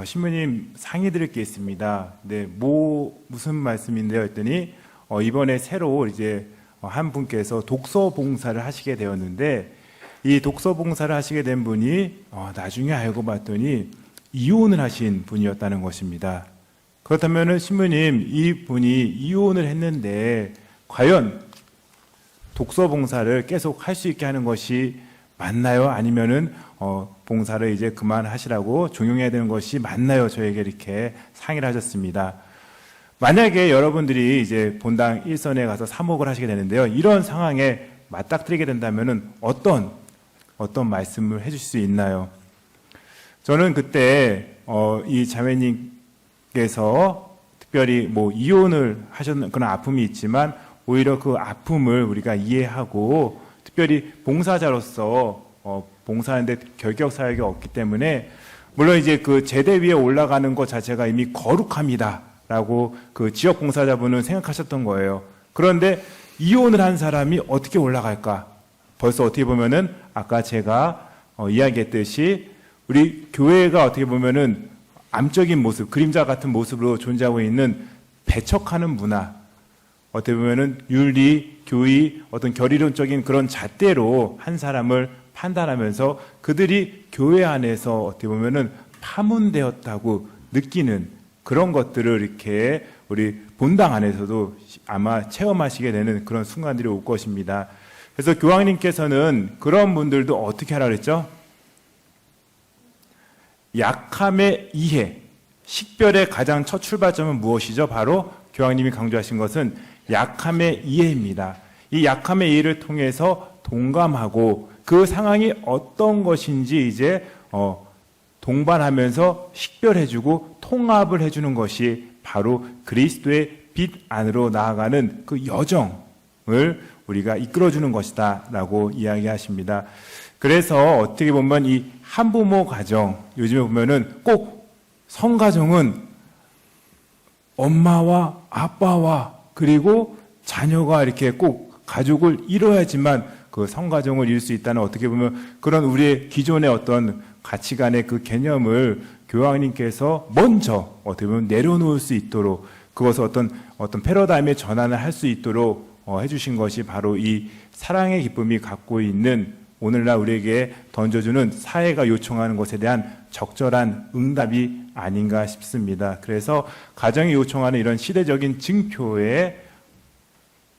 신부님 상의 드릴 게 있습니다. 네, 무슨 말씀인데요? 했더니 이번에 새로 이제 한 분께서 독서 봉사를 하시게 되었는데, 이 독서 봉사를 하시게 된 분이 나중에 알고 봤더니 이혼을 하신 분이었다는 것입니다. 그렇다면은 신부님, 이 분이 이혼을 했는데 과연 독서 봉사를 계속 할 수 있게 하는 것이 맞나요? 아니면은 봉사를 이제 그만하시라고 종용해야 되는 것이 맞나요? 저에게 이렇게 상의를 하셨습니다. 만약에 여러분들이 이제 본당 일선에 가서 사목을 하시게 되는데요, 이런 상황에 맞닥뜨리게 된다면은 어떤 말씀을 해주실 수 있나요? 저는 그때 이 자매님께서 특별히 이혼을 하셨는 그런 아픔이 있지만, 오히려 그 아픔을 우리가 이해하고 특별히 봉사자로서 봉사하는데 결격 사역이 없기 때문에, 물론 이제 그 제대 위에 올라가는 것 자체가 이미 거룩합니다라고 그 지역 봉사자분은 생각하셨던 거예요. 그런데 이혼을 한 사람이 어떻게 올라갈까? 벌써 어떻게 보면은 아까 제가 이야기했듯이 우리 교회가 어떻게 보면은 암적인 모습, 그림자 같은 모습으로 존재하고 있는 배척하는 문화, 어떻게 보면은 윤리, 교의, 어떤 결의론적인 그런 잣대로 한 사람을 판단하면서 그들이 교회 안에서 어떻게 보면은 파문되었다고 느끼는 그런 것들을 이렇게 우리 본당 안에서도 아마 체험하시게 되는 그런 순간들이 올 것입니다. 그래서 교황님께서는 그런 분들도 어떻게 하라 그랬죠? 약함의 이해, 식별의 가장 첫 출발점은 무엇이죠? 바로 교황님이 강조하신 것은 약함의 이해입니다. 이 약함의 이해를 통해서 동감하고 그 상황이 어떤 것인지 이제 동반하면서 식별해주고 통합을 해주는 것이 바로 그리스도의 빛 안으로 나아가는 그 여정을 우리가 이끌어주는 것이다 라고 이야기하십니다. 그래서 어떻게 보면 이 한부모 가정, 요즘에 보면은 꼭 성가정은 엄마와 아빠와 그리고 자녀가 이렇게 꼭 가족을 이뤄야지만 그 성가정을 이룰 수 있다는, 어떻게 보면 그런 우리의 기존의 어떤 가치관의 그 개념을 교황님께서 먼저 어떻게 보면 내려놓을 수 있도록, 그것을 어떤 패러다임의 전환을 할 수 있도록 해주신 것이 바로 이 사랑의 기쁨이 갖고 있는 오늘날 우리에게 던져주는 사회가 요청하는 것에 대한 적절한 응답이 아닌가 싶습니다. 그래서 가정이 요청하는 이런 시대적인 증표에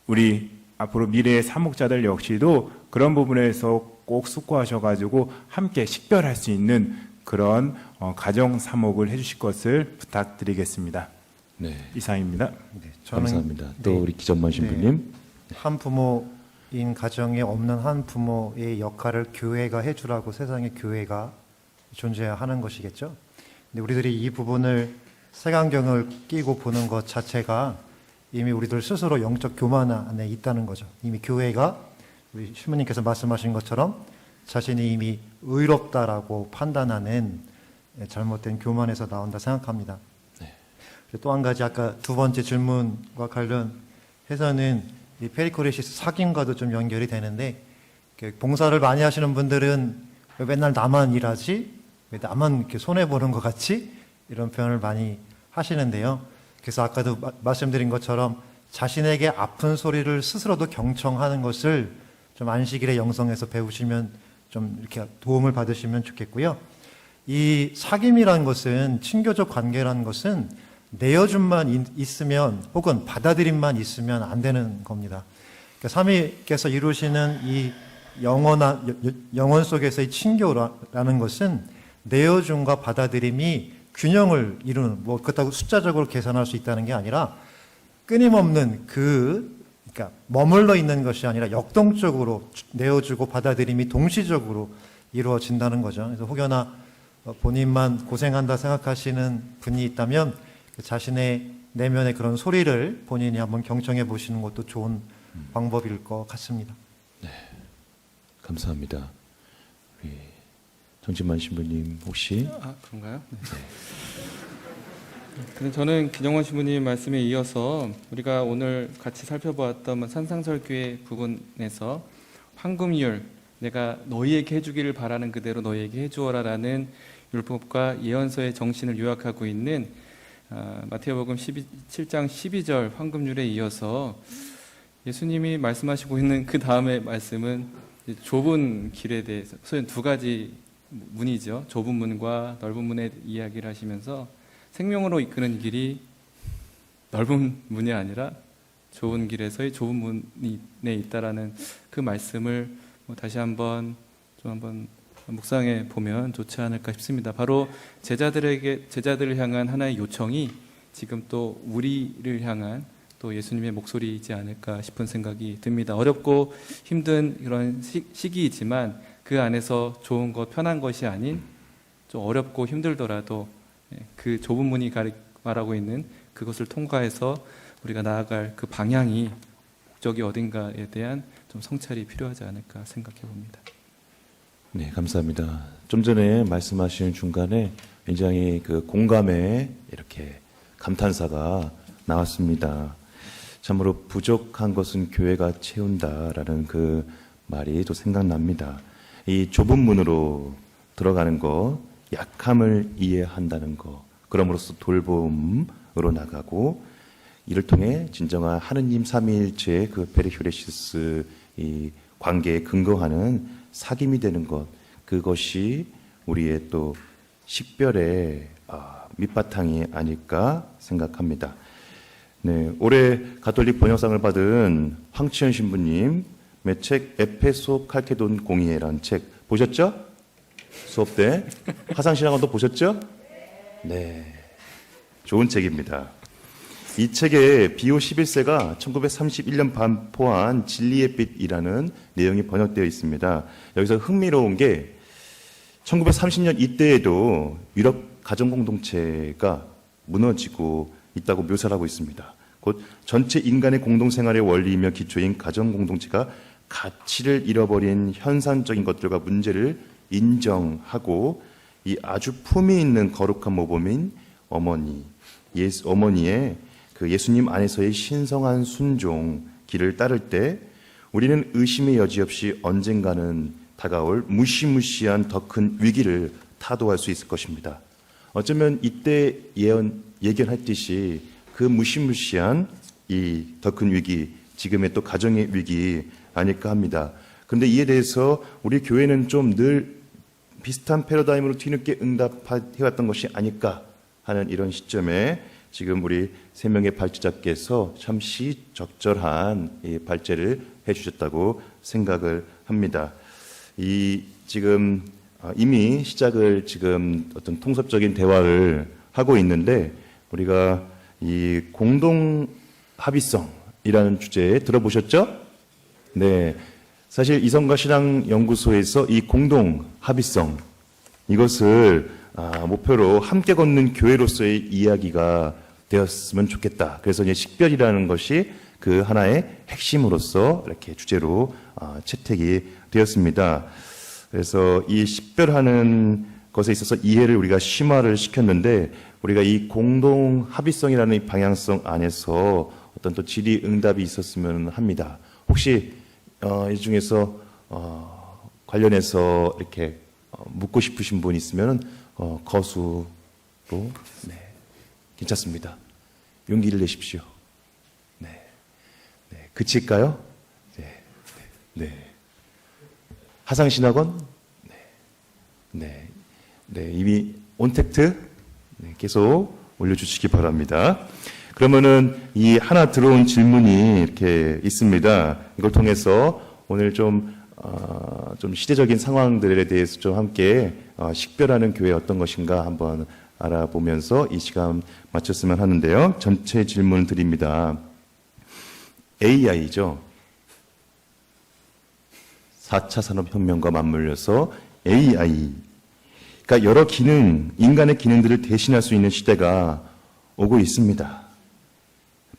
우리 앞으로 미래의 사목자들 역시도 그런 부분에서 꼭 숙고하셔가지고 함께 식별할 수 있는 그런 가정 사목을 해주실 것을 부탁드리겠습니다. 네, 이상입니다. 네, 감사합니다. 또 네, 우리 기전만 신부님. 한 부모인 가정에 없는 한 부모의 역할을 교회가 해주라고 세상에 교회가 존재하는 것이겠죠. 근데 우리들이 이 부분을 색안경을 끼고 보는 것 자체가 이미 우리들 스스로 영적 교만 안에 있다는 거죠. 이미 교회가 우리 신부님께서 말씀하신 것처럼 자신이 이미 의롭다라고 판단하는 잘못된 교만에서 나온다 생각합니다. 또 한 가지, 아까 두 번째 질문과 관련해서는 이 페리코레시스 사김과도 좀 연결이 되는데, 봉사를 많이 하시는 분들은 왜 맨날 나만 일하지? 왜 나만 이렇게 손해보는 것 같지? 이런 표현을 많이 하시는데요. 그래서 아까도 말씀드린 것처럼 자신에게 아픈 소리를 스스로도 경청하는 것을 좀 안식일의 영성에서 배우시면 좀 이렇게 도움을 받으시면 좋겠고요. 이 사귐이라는 것은, 친교적 관계라는 것은 내어줌만 있으면 혹은 받아들임만 있으면 안 되는 겁니다. 그러니까 삼위께서 이루시는 이 영혼 속에서의 친교라는 것은 내어줌과 받아들임이 균형을 이루는, 뭐 그렇다고 숫자적으로 계산할 수 있다는 게 아니라 끊임없는 그러니까 머물러 있는 것이 아니라 역동적으로 내어주고 받아들임이 동시적으로 이루어진다는 거죠. 그래서 혹여나 본인만 고생한다 생각하시는 분이 있다면 자신의 내면의 그런 소리를 본인이 한번 경청해 보시는 것도 좋은 방법일 것 같습니다. 감사합니다. 우리 정진만 신부님 혹시? 그런가요? 네. 근데 저는 기정원 신부님 말씀에 이어서 우리가 오늘 같이 살펴보았던 산상설교의 부분에서 황금률, 내가 너희에게 해주기를 바라는 그대로 너희에게 해주어라라는 율법과 예언서의 정신을 요약하고 있는 마태복음 7장 12절 황금률에 이어서 예수님이 말씀하시고 있는 그 다음의 말씀은 좁은 길에 대해서, 소위 두 가지 문이죠. 좁은 문과 넓은 문의 이야기를 하시면서 생명으로 이끄는 길이 넓은 문이 아니라 좁은 길에서의 좁은 문에 있다라는 그 말씀을 다시 한번 묵상해 보면 좋지 않을까 싶습니다. 바로 제자들을 향한 하나의 요청이 지금 또 우리를 향한 또 예수님의 목소리이지 않을까 싶은 생각이 듭니다. 어렵고 힘든 이런 시기이지만 그 안에서 좋은 것, 편한 것이 아닌 좀 어렵고 힘들더라도 그 좁은 문이 말하고 있는 그것을 통과해서 우리가 나아갈 그 방향이, 목적이 어딘가에 대한 좀 성찰이 필요하지 않을까 생각해 봅니다. 네, 감사합니다. 좀 전에 말씀하신 중간에 굉장히 그 공감의 이렇게 감탄사가 나왔습니다. 참으로 부족한 것은 교회가 채운다라는 그 말이 또 생각납니다. 이 좁은 문으로 들어가는 것, 약함을 이해한다는 것, 그럼으로써 돌봄으로 나가고 이를 통해 진정한 하느님 삼위일체의 그 페리휴레시스 이 관계에 근거하는 사귐이 되는 것, 그것이 우리의 또 식별의 밑바탕이 아닐까 생각합니다. 네, 올해 가톨릭 번역상을 받은 황치현 신부님의 책 에페소 칼케돈 공의회라는 책 보셨죠? 수업 때 화상신학원도 보셨죠? 네, 좋은 책입니다. 이 책에 비오 11세가 1931년 반포한 진리의 빛이라는 내용이 번역되어 있습니다. 여기서 흥미로운 게 1930년 이때에도 유럽 가정공동체가 무너지고 있다고 묘사를 하고 있습니다. 곧 전체 인간의 공동생활의 원리이며 기초인 가정공동체가 가치를 잃어버린 현상적인 것들과 문제를 인정하고 이 아주 품위 있는 거룩한 모범인 어머니의 그 예수님 안에서의 신성한 순종 길을 따를 때 우리는 의심의 여지 없이 언젠가는 다가올 무시무시한 더 큰 위기를 타도할 수 있을 것입니다. 어쩌면 이때 예견했듯이 그 무시무시한 이 더 큰 위기, 지금의 또 가정의 위기 아닐까 합니다. 그런데 이에 대해서 우리 교회는 좀 늘 비슷한 패러다임으로 뒤늦게 응답해왔던 것이 아닐까 하는 이런 시점에 지금 우리 세 명의 발제자께서 참 시적절한 이 발제를 해주셨다고 생각을 합니다. 지금 이미 시작을 지금 어떤 통섭적인 대화를 하고 있는데 우리가 이 공동 합의성이라는 주제에 들어보셨죠? 네. 사실 이성과 신앙 연구소에서 이 공동 합의성 이것을 목표로 함께 걷는 교회로서의 이야기가 되었으면 좋겠다. 그래서 이제 식별이라는 것이 그 하나의 핵심으로서 이렇게 주제로 채택이 되었습니다. 그래서 이 식별하는 것에 있어서 이해를 우리가 심화를 시켰는데 우리가 이 공동 합의성이라는 이 방향성 안에서 어떤 또 질의응답이 있었으면 합니다. 혹시 이 중에서 관련해서 이렇게 묻고 싶으신 분 있으면 거수로 네, 괜찮습니다. 용기를 내십시오. 네, 네. 그칠까요? 네, 네. 하상신학원? 네, 네, 네. 이미 온택트 네, 계속 올려주시기 바랍니다. 그러면은 이 하나 들어온 질문이 이렇게 있습니다. 이걸 통해서 오늘 좀 시대적인 상황들에 대해서 좀 함께 식별하는 교회 어떤 것인가 한번 알아보면서 이 시간 마쳤으면 하는데요. 전체 질문 드립니다. AI죠. 4차 산업혁명과 맞물려서 AI. 그러니까 여러 인간의 기능들을 대신할 수 있는 시대가 오고 있습니다.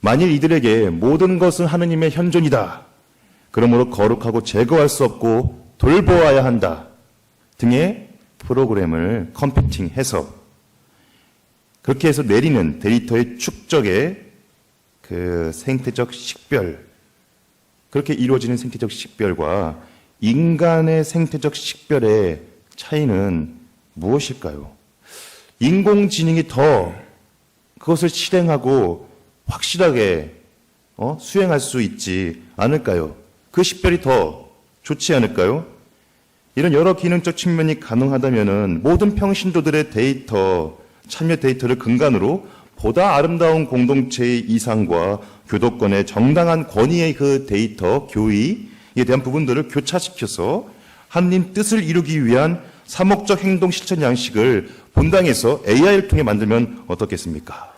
만일 이들에게 모든 것은 하느님의 현존이다. 그러므로 거룩하고 제거할 수 없고 돌보아야 한다. 등의 프로그램을 컴퓨팅해서 그렇게 해서 내리는 데이터의 축적의 그 생태적 식별, 그렇게 이루어지는 생태적 식별과 인간의 생태적 식별의 차이는 무엇일까요? 인공지능이 더 그것을 실행하고 확실하게 수행할 수 있지 않을까요? 그 식별이 더 좋지 않을까요? 이런 여러 기능적 측면이 가능하다면은 모든 평신도들의 데이터, 참여 데이터를 근간으로 보다 아름다운 공동체의 이상과 교도권의 정당한 권위의 그 데이터, 교의에 대한 부분들을 교차시켜서 하느님 뜻을 이루기 위한 사목적 행동 실천 양식을 본당에서 AI를 통해 만들면 어떻겠습니까?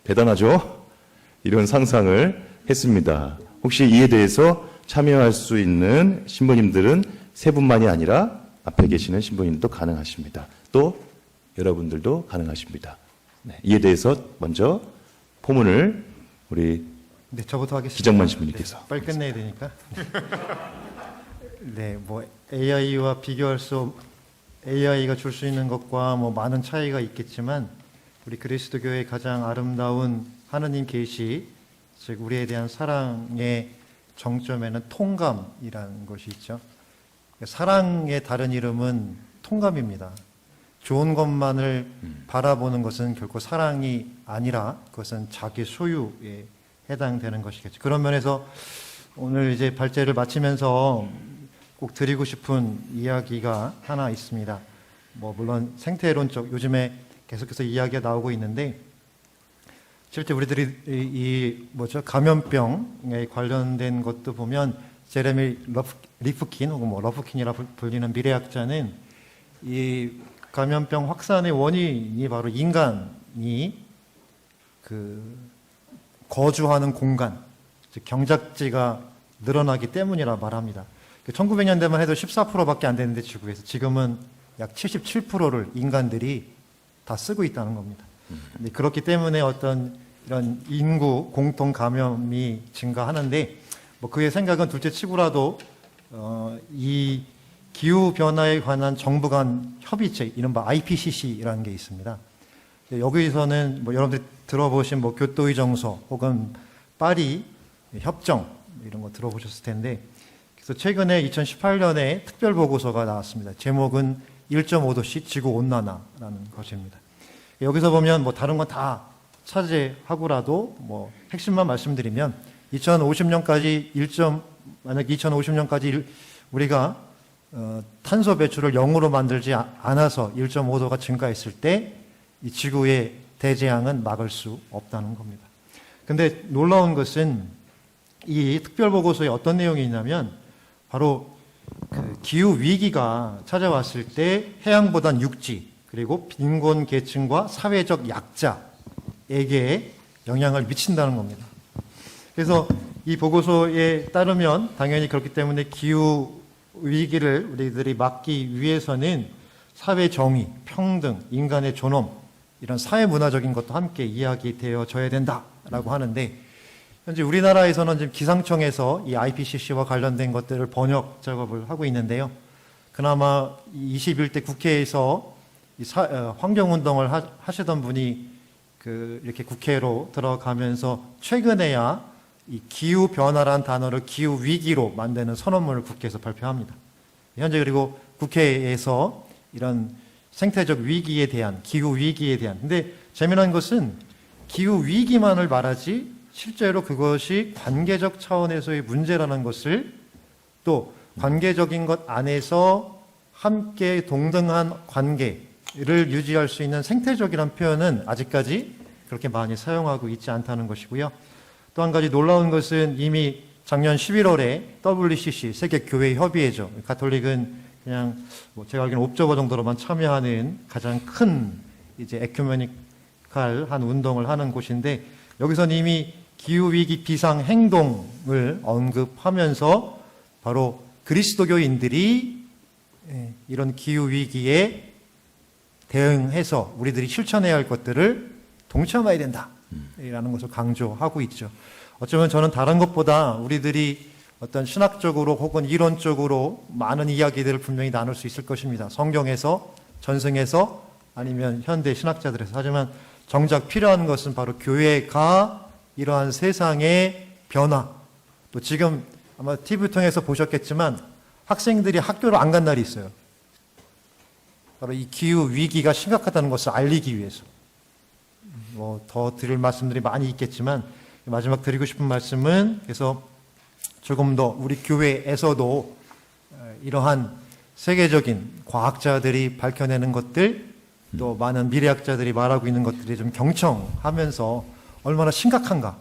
대단하죠? 이런 상상을 했습니다. 혹시 이에 대해서 참여할 수 있는 신부님들은 세 분만이 아니라 앞에 계시는 신부님도 가능하십니다. 또 여러분들도 가능하십니다. 네, 이에 대해서 먼저 포문을 우리 네, 저부터 하겠습니다. 기정만 신부님께서. 네, 빨리 끝내야 되니까. 네, 뭐 AI와 비교할 수 AI가 줄 수 있는 것과 뭐 많은 차이가 있겠지만 우리 그리스도 교회의 가장 아름다운 하느님 계시, 즉 우리에 대한 사랑의 정점에는 통감이라는 것이 있죠. 사랑의 다른 이름은 통감입니다. 좋은 것만을 바라보는 것은 결코 사랑이 아니라 그것은 자기 소유에 해당되는 것이겠죠. 그런 면에서 오늘 이제 발제를 마치면서 꼭 드리고 싶은 이야기가 하나 있습니다. 뭐 물론 생태론적 요즘에 계속해서 이야기가 나오고 있는데 실제 우리들이 이 뭐죠 감염병에 관련된 것도 보면 제레미 리프킨 혹은 뭐 러프킨이라 불리는 미래학자는 이 감염병 확산의 원인이 바로 인간이 그 거주하는 공간, 즉 경작지가 늘어나기 때문이라 말합니다. 1900년대만 해도 14%밖에 안 되는데 지구에서 지금은 약 77%를 인간들이 다 쓰고 있다는 겁니다. 그렇기 때문에 어떤 이런 인구 공통 감염이 증가하는데 뭐 그의 생각은 둘째치고라도 이 기후 변화에 관한 정부 간 협의체 이른바 IPCC라는 게 있습니다. 여기서는 뭐 여러분들이 들어보신 뭐 교토의 정서 혹은 파리 협정 이런 거 들어보셨을 텐데 그래서 최근에 2018년에 특별 보고서가 나왔습니다. 제목은 1.5도씨 지구 온난화라는 것입니다. 여기서 보면 뭐 다른 건 다 차지하고라도 뭐 핵심만 말씀드리면 2050년까지 만약 2050년까지 우리가 탄소 배출을 0으로 만들지 않아서 1.5도가 증가했을 때 이 지구의 대재앙은 막을 수 없다는 겁니다. 근데 놀라운 것은 이 특별 보고서에 어떤 내용이 있냐면 바로 그 기후 위기가 찾아왔을 때 해양보단 육지 그리고 빈곤 계층과 사회적 약자에게 영향을 미친다는 겁니다. 그래서 이 보고서에 따르면 당연히 그렇기 때문에 기후 위기를 우리들이 막기 위해서는 사회 정의, 평등, 인간의 존엄 이런 사회 문화적인 것도 함께 이야기되어져야 된다라고 하는데 현재 우리나라에서는 지금 기상청에서 이 IPCC와 관련된 것들을 번역 작업을 하고 있는데요. 그나마 21대 국회에서 환경운동을 하시던 분이 이렇게 국회로 들어가면서 최근에야 이 기후 변화란 단어를 기후 위기로 만드는 선언문을 국회에서 발표합니다. 현재 그리고 국회에서 이런 생태적 위기에 대한 기후 위기에 대한 근데 재미난 것은 기후 위기만을 말하지 실제로 그것이 관계적 차원에서의 문제라는 것을 또 관계적인 것 안에서 함께 동등한 관계를 유지할 수 있는 생태적이라는 표현은 아직까지 그렇게 많이 사용하고 있지 않다는 것이고요. 또 한 가지 놀라운 것은 이미 작년 11월에 WCC 세계교회협의회죠. 가톨릭은 그냥 뭐 제가 알기로는 옵저버 정도로만 참여하는 가장 큰 이제 에큐메니칼한 운동을 하는 곳인데 여기서는 이미 기후위기 비상행동을 언급하면서 바로 그리스도교인들이 이런 기후위기에 대응해서 우리들이 실천해야 할 것들을 동참해야 된다라는 것을 강조하고 있죠. 어쩌면 저는 다른 것보다 우리들이 어떤 신학적으로 혹은 이론적으로 많은 이야기들을 분명히 나눌 수 있을 것입니다. 성경에서, 전승에서 아니면 현대 신학자들에서. 하지만 정작 필요한 것은 바로 교회가 이러한 세상의 변화 또 지금 아마 TV 통해서 보셨겠지만 학생들이 학교를 안 간 날이 있어요. 바로 이 기후 위기가 심각하다는 것을 알리기 위해서. 뭐 더 드릴 말씀들이 많이 있겠지만 마지막 드리고 싶은 말씀은 그래서 조금 더 우리 교회에서도 이러한 세계적인 과학자들이 밝혀내는 것들 또 많은 미래학자들이 말하고 있는 것들이 좀 경청하면서 얼마나 심각한가.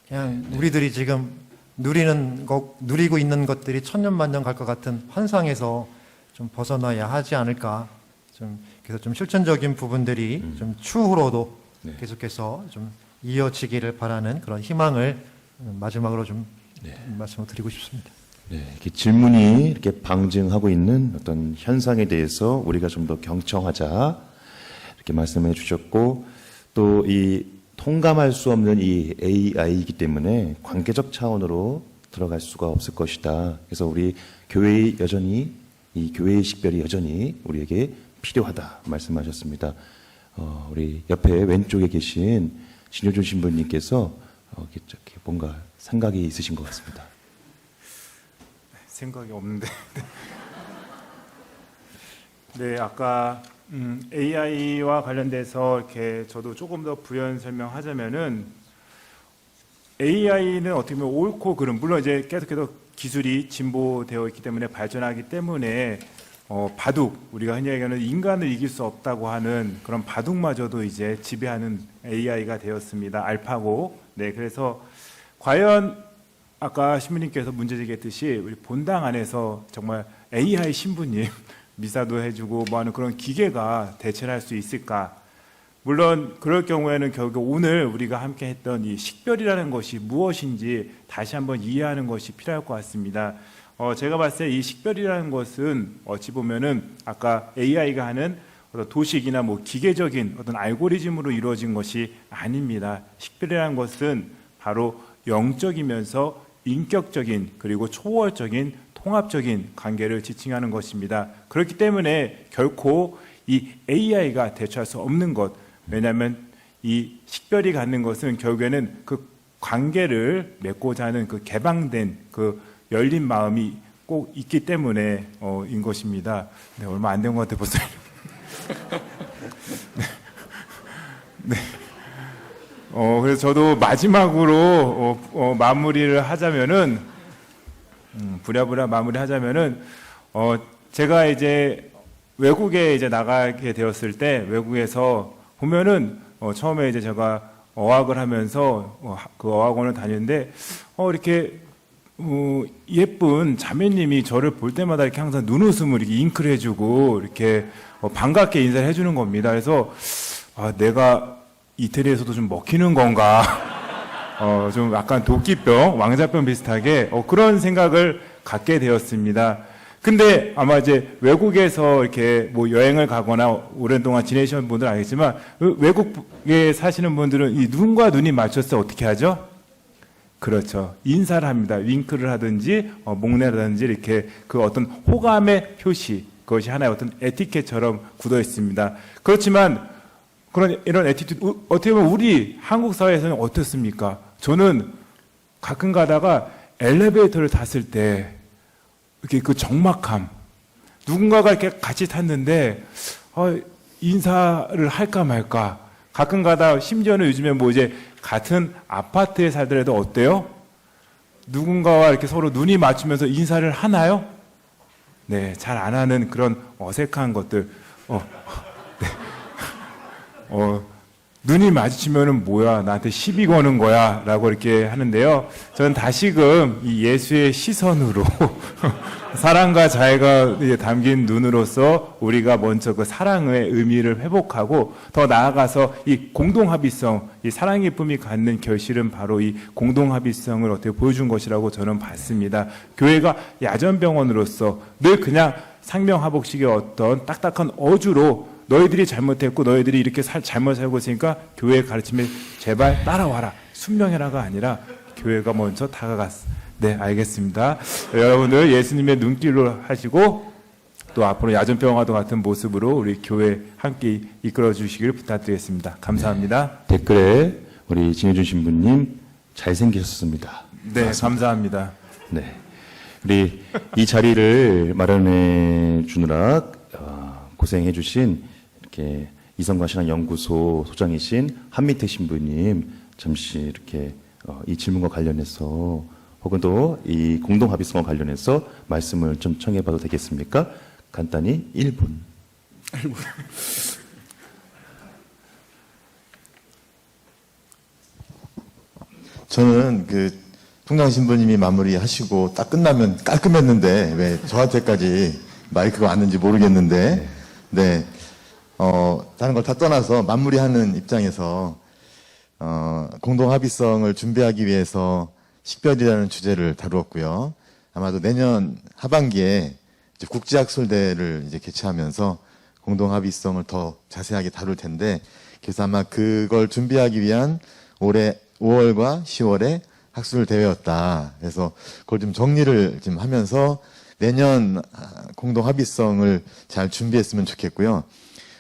그냥 우리들이 지금 누리고 있는 것들이 천년만년 갈 것 같은 환상에서 좀 벗어나야 하지 않을까. 그래서 좀 실천적인 부분들이 좀 추후로도 계속해서 좀 이어지기를 바라는 그런 희망을 마지막으로 좀 말씀을 드리고 싶습니다. 네, 이렇게 질문이 이렇게 방증하고 있는 어떤 현상에 대해서 우리가 좀 더 경청하자 이렇게 말씀해 주셨고 또 이 통감할 수 없는 이 AI이기 때문에 관계적 차원으로 들어갈 수가 없을 것이다. 그래서 우리 교회의 여전히 이 교회의 식별이 여전히 우리에게 필요하다 말씀하셨습니다. 우리 옆에 왼쪽에 계신 신효준 신부님께서 이렇게 뭔가 생각이 있으신 것 같습니다. 생각이 없는데 네, 아까 AI와 관련돼서 이렇게 저도 조금 더 부연 설명하자면은 AI는 어떻게 보면 옳고 그름, 물론 이제 계속해서 기술이 진보되어 있기 때문에 발전하기 때문에 바둑, 우리가 흔히 얘기하는 인간을 이길 수 없다고 하는 그런 바둑마저도 이제 지배하는 AI가 되었습니다. 알파고. 네, 그래서 과연 아까 신부님께서 문제 제기했듯이 우리 본당 안에서 정말 AI 신부님 미사도 해주고 뭐하는 그런 기계가 대체를 할 수 있을까? 물론 그럴 경우에는 결국 오늘 우리가 함께 했던 이 식별이라는 것이 무엇인지 다시 한번 이해하는 것이 필요할 것 같습니다. 제가 봤을 때 이 식별이라는 것은 어찌 보면은 아까 AI가 하는 어떤 도식이나 뭐 기계적인 어떤 알고리즘으로 이루어진 것이 아닙니다. 식별이라는 것은 바로 영적이면서 인격적인 그리고 초월적인 통합적인 관계를 지칭하는 것입니다. 그렇기 때문에 결코 이 AI가 대처할 수 없는 것, 왜냐하면 이 식별이 갖는 것은 결국에는 그 관계를 맺고자 하는 그 개방된 그 열린 마음이 꼭 있기 때문에 인 것입니다. 네, 얼마 안 된 것 같아 벌써. 네. 그래서 저도 마지막으로 마무리를 하자면은 부랴부랴 마무리하자면은 제가 이제 외국에 이제 나가게 되었을 때 외국에서 보면은 처음에 이제 제가 어학을 하면서 그 어학원을 다녔는데 이렇게 예쁜 자매님이 저를 볼 때마다 이렇게 항상 눈웃음을 이렇게 잉크를 해주고 이렇게 반갑게 인사를 해주는 겁니다. 그래서 내가 이태리에서도 좀 먹히는 건가? 좀 약간 도끼병, 왕자병 비슷하게 그런 생각을 갖게 되었습니다. 근데 아마 이제 외국에서 이렇게 뭐 여행을 가거나 오랜 동안 지내신 분들은 알겠지만 외국에 사시는 분들은 이 눈과 눈이 맞췄을 때 어떻게 하죠? 그렇죠. 인사를 합니다. 윙크를 하든지 목례라든지 이렇게 그 어떤 호감의 표시, 그것이 하나의 어떤 에티켓처럼 굳어 있습니다. 그렇지만 그런 이런 에티튜드 어떻게 보면 우리 한국 사회에서는 어떻습니까? 저는 가끔 가다가 엘리베이터를 탔을 때 이렇게 그 적막함, 누군가가 이렇게 같이 탔는데 인사를 할까 말까. 가끔 가다 심지어는 요즘에 뭐 이제 같은 아파트에 살더라도 어때요? 누군가와 이렇게 서로 눈이 맞추면서 인사를 하나요? 네, 잘 안 하는 그런 어색한 것들. 눈이 마주치면은 뭐야, 나한테 시비 거는 거야, 라고 이렇게 하는데요. 저는 다시금 이 예수의 시선으로, 사랑과 자애가 담긴 눈으로서 우리가 먼저 그 사랑의 의미를 회복하고 더 나아가서 이 공동합의성, 이 사랑의 품이 갖는 결실은 바로 이 공동합의성을 어떻게 보여준 것이라고 저는 봤습니다. 교회가 야전병원으로서 늘 그냥 상명하복식의 어떤 딱딱한 어주로 너희들이 잘못했고 너희들이 이렇게 잘못 살고 있으니까 교회의 가르침에 제발 따라와라. 순명해라가 아니라 교회가 먼저 다가갔어. 네, 알겠습니다. 여러분들 예수님의 눈길로 하시고 또 앞으로 야전병화도 같은 모습으로 우리 교회 함께 이끌어 주시길 부탁드리겠습니다. 감사합니다. 댓글에 우리 진혜준 신부님 잘생기셨습니다. 네, 감사합니다. 네, 우리 이 자리를 마련해 주느라 고생해 주신 이렇게 이성관 신앙연구소 소장이신 한미태 신부님 잠시 이렇게 이 질문과 관련해서 혹은 또 이 공동합의성과 관련해서 말씀을 좀 청해봐도 되겠습니까? 간단히 1분. 저는 그 통장 신부님이 마무리하시고 딱 끝나면 깔끔했는데 왜 저한테까지 마이크가 왔는지 모르겠는데 네, 다른 걸 다 떠나서 마무리하는 입장에서 공동합의성을 준비하기 위해서 식별이라는 주제를 다루었고요. 아마도 내년 하반기에 이제 국제학술대를 이제 개최하면서 공동합의성을 더 자세하게 다룰 텐데, 그래서 아마 그걸 준비하기 위한 올해 5월과 10월에 학술대회였다. 그래서 그걸 좀 정리를 좀 하면서 내년 공동합의성을 잘 준비했으면 좋겠고요.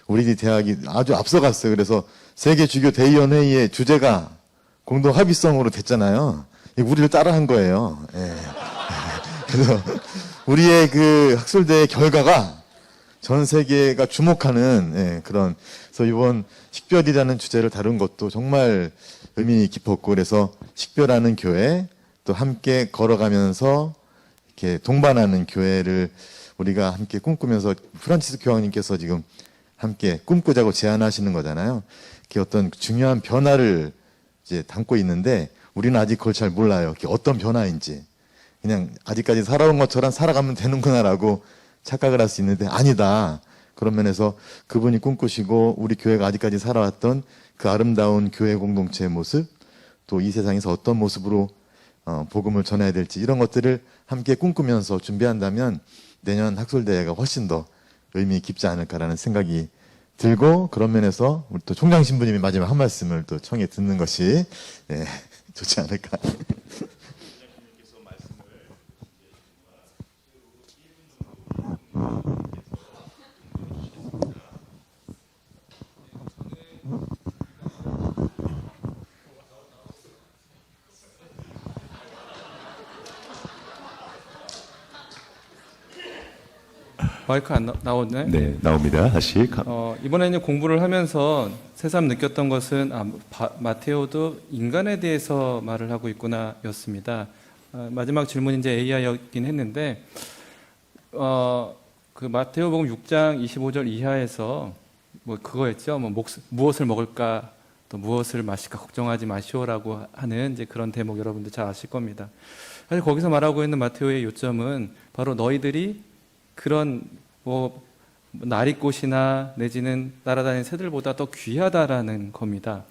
우리 대학이 아주 앞서갔어요. 그래서 세계주교대의원회의의 주제가 공동합의성으로 됐잖아요. 우리를 따라한 거예요. 예. 그래서 우리의 그 학술대의 결과가 전 세계가 주목하는 그런, 그래서 이번 식별이라는 주제를 다룬 것도 정말 의미 깊었고, 그래서 식별하는 교회, 또 함께 걸어가면서 이렇게 동반하는 교회를 우리가 함께 꿈꾸면서 프란치스 교황님께서 지금 함께 꿈꾸자고 제안하시는 거잖아요. 그게 어떤 중요한 변화를 이제 담고 있는데 우리는 아직 그걸 잘 몰라요. 그게 어떤 변화인지. 그냥 아직까지 살아온 것처럼 살아가면 되는구나라고 착각을 할 수 있는데 아니다. 그런 면에서 그분이 꿈꾸시고 우리 교회가 아직까지 살아왔던 그 아름다운 교회 공동체의 모습, 또 이 세상에서 어떤 모습으로 복음을 전해야 될지 이런 것들을 함께 꿈꾸면서 준비한다면 내년 학술대회가 훨씬 더 의미 깊지 않을까라는 생각이 들고, 그런 면에서 우리 또 총장 신부님이 마지막 한 말씀을 또 청해 듣는 것이 좋지 않을까. 마이크 안 나오네. 네, 나옵니다. 다시. 이번에는 공부를 하면서 새삼 느꼈던 것은 마테오도 인간에 대해서 말을 하고 있구나였습니다. 마지막 질문이 이제 AI였긴 했는데 그 마테오복음 6장 25절 이하에서 뭐 그거였죠. 뭐 무엇을 먹을까 또 무엇을 마실까 걱정하지 마시오라고 하는 이제 그런 대목 여러분들 잘 아실 겁니다. 사실 거기서 말하고 있는 마테오의 요점은 바로 너희들이 그런 뭐 나리꽃이나 내지는 날아다니는 새들보다 더 귀하다라는 겁니다.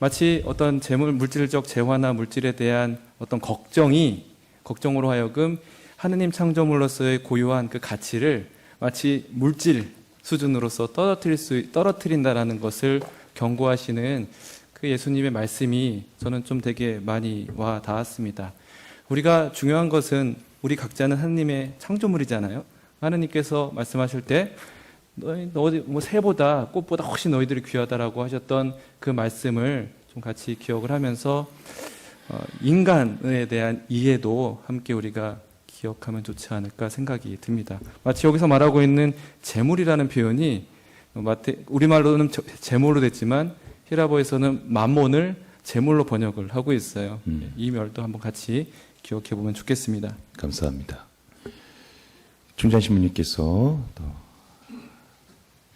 마치 어떤 물질적 재화나 물질에 대한 어떤 걱정으로 하여금 하느님 창조물로서의 고유한 그 가치를 마치 물질 수준으로서 떨어뜨린다라는 것을 경고하시는 그 예수님의 말씀이 저는 좀 되게 많이 와 닿았습니다. 우리가 중요한 것은 우리 각자는 하느님의 창조물이잖아요. 하느님께서 말씀하실 때 너희 뭐 새보다 꽃보다 훨씬 너희들이 귀하다라고 하셨던 그 말씀을 좀 같이 기억을 하면서 인간에 대한 이해도 함께 우리가 기억하면 좋지 않을까 생각이 듭니다. 마치 여기서 말하고 있는 재물이라는 표현이 우리말로는 재물로 됐지만 히라보에서는 맘몬을 재물로 번역을 하고 있어요. 이 면도 한번 같이 기억해 보면 좋겠습니다. 감사합니다. 총장 신부님께서 또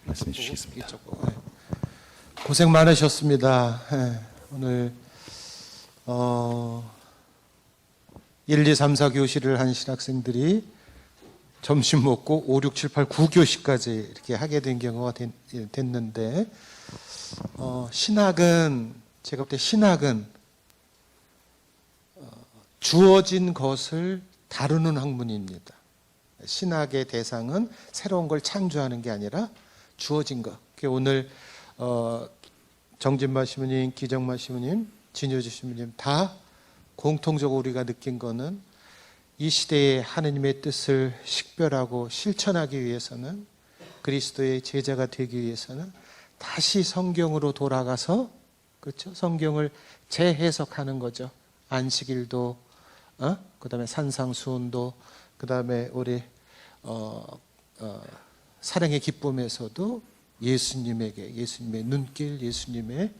말씀해 주시겠습니다. 고생 많으셨습니다. 오늘 1, 2, 3, 4 교시를 한 신학생들이 점심 먹고 5, 6, 7, 8, 9교시까지 이렇게 하게 된 경우가 됐는데 신학은 제가 볼 때 신학은 주어진 것을 다루는 학문입니다. 신학의 대상은 새로운 걸 창조하는 게 아니라 주어진 것. 오늘 정진마 시부님, 기정마 시부님, 진효주 시부님 다 공통적으로 우리가 느낀 거는 이 시대의 하느님의 뜻을 식별하고 실천하기 위해서는, 그리스도의 제자가 되기 위해서는 다시 성경으로 돌아가서, 그렇죠? 성경을 재해석하는 거죠. 안식일도, 그다음에 산상수훈도, 그다음에 우리 사랑의 기쁨에서도 예수님의 눈길, 예수님의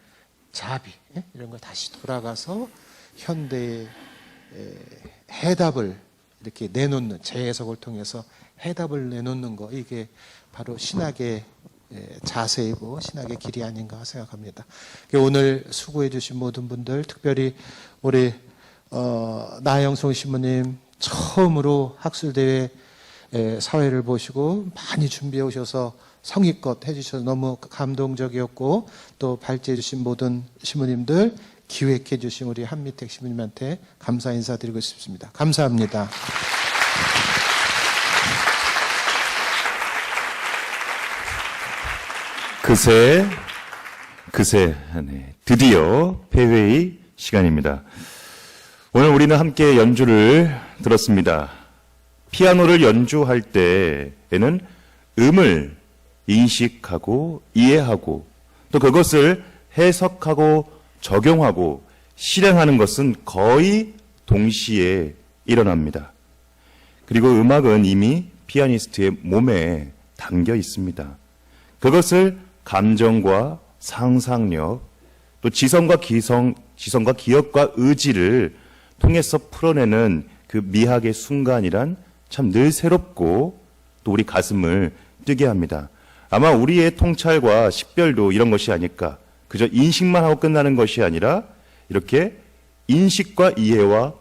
자비 이런 걸 다시 돌아가서 현대의 해답을 이렇게 내놓는, 재해석을 통해서 해답을 내놓는 거, 이게 바로 신학의 자세이고 신학의 길이 아닌가 생각합니다. 오늘 수고해 주신 모든 분들, 특별히 우리 나영송 신부님 처음으로 학술대회 사회를 보시고 많이 준비해 오셔서 성의껏 해주셔서 너무 감동적이었고, 또 발제해 주신 모든 신부님들, 기획해 주신 우리 한미택 신부님한테 감사 인사드리고 싶습니다. 감사합니다. 그새 드디어 폐회의 시간입니다. 오늘 우리는 함께 연주를 들었습니다. 피아노를 연주할 때에는 음을 인식하고 이해하고 또 그것을 해석하고 적용하고 실행하는 것은 거의 동시에 일어납니다. 그리고 음악은 이미 피아니스트의 몸에 담겨 있습니다. 그것을 감정과 상상력, 또 지성과 기억과 의지를 통해서 풀어내는 그 미학의 순간이란 참 늘 새롭고 또 우리 가슴을 뜨게 합니다. 아마 우리의 통찰과 식별도 이런 것이 아닐까. 그저 인식만 하고 끝나는 것이 아니라 이렇게 인식과 이해와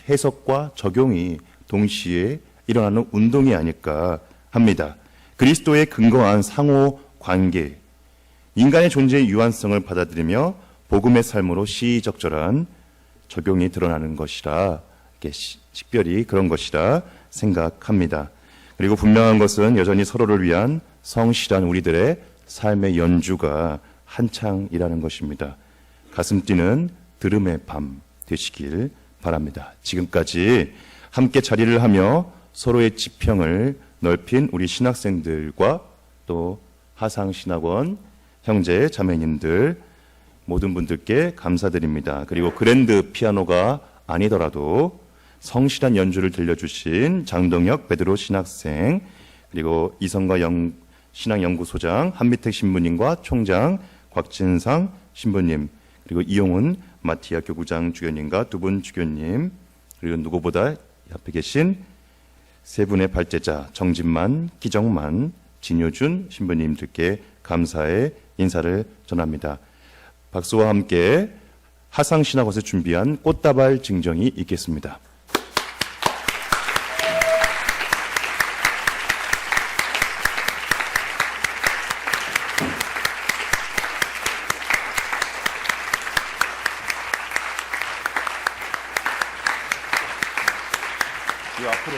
해석과 적용이 동시에 일어나는 운동이 아닐까 합니다. 그리스도의 근거한 상호 관계, 인간의 존재의 유한성을 받아들이며 복음의 삶으로 시의적절한 적용이 드러나는 것이라, 식별이 그런 것이라 생각합니다. 그리고 분명한 것은 여전히 서로를 위한 성실한 우리들의 삶의 연주가 한창이라는 것입니다. 가슴 뛰는 들음의 밤 되시길 바랍니다. 지금까지 함께 자리를 하며 서로의 지평을 넓힌 우리 신학생들과 또 하상신학원 형제 자매님들 모든 분들께 감사드립니다. 그리고 그랜드 피아노가 아니더라도 성실한 연주를 들려주신 장동혁 베드로 신학생, 그리고 이성과 신학연구소장 한미택 신부님과 총장 곽진상 신부님, 그리고 이용훈 마티아 교구장 주교님과 두 분 주교님, 그리고 누구보다 앞에 계신 세 분의 발제자 정진만, 기정만, 진효준 신부님들께 감사의 인사를 전합니다. 박수와 함께 하상신학원에서 준비한 꽃다발 증정이 있겠습니다. 이 앞으로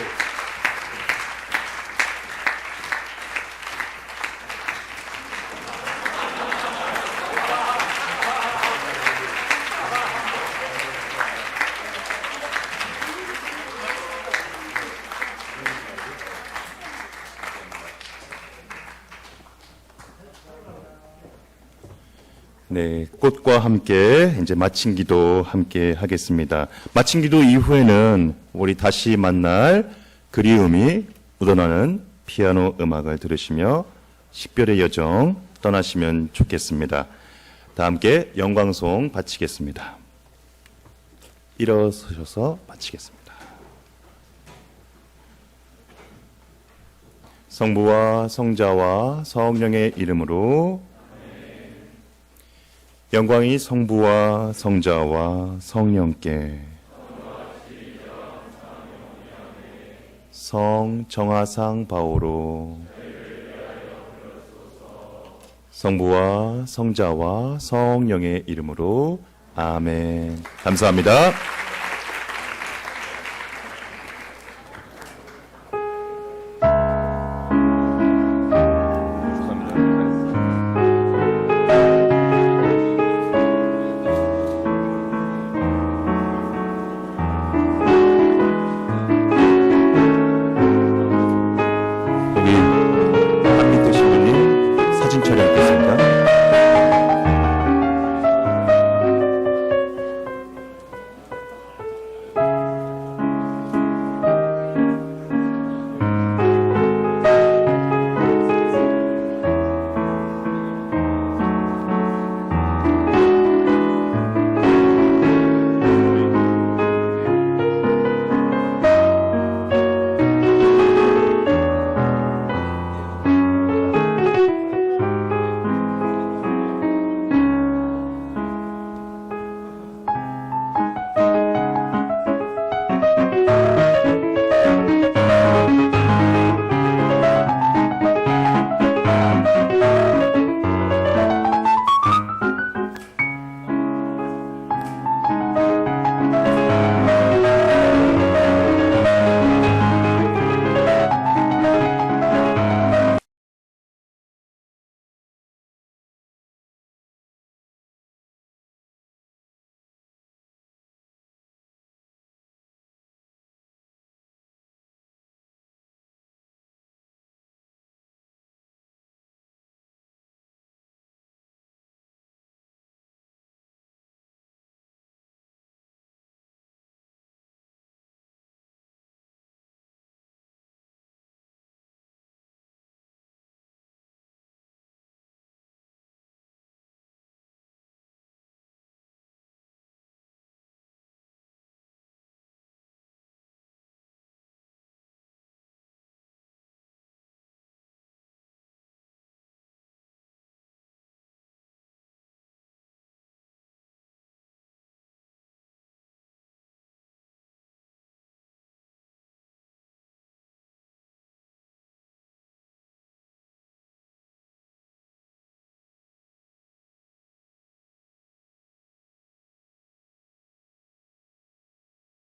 네, 꽃과 함께 이제 마친 기도 함께 하겠습니다. 마친 기도 이후에는 우리 다시 만날 그리움이 묻어나는 피아노 음악을 들으시며 식별의 여정 떠나시면 좋겠습니다. 다 함께 영광송 바치겠습니다. 일어서셔서 바치겠습니다. 성부와 성자와 성령의 이름으로 영광이 성부와 성자와 성령께 성 정하상 바오로 성부와 성자와 성령의 이름으로 아멘. 감사합니다.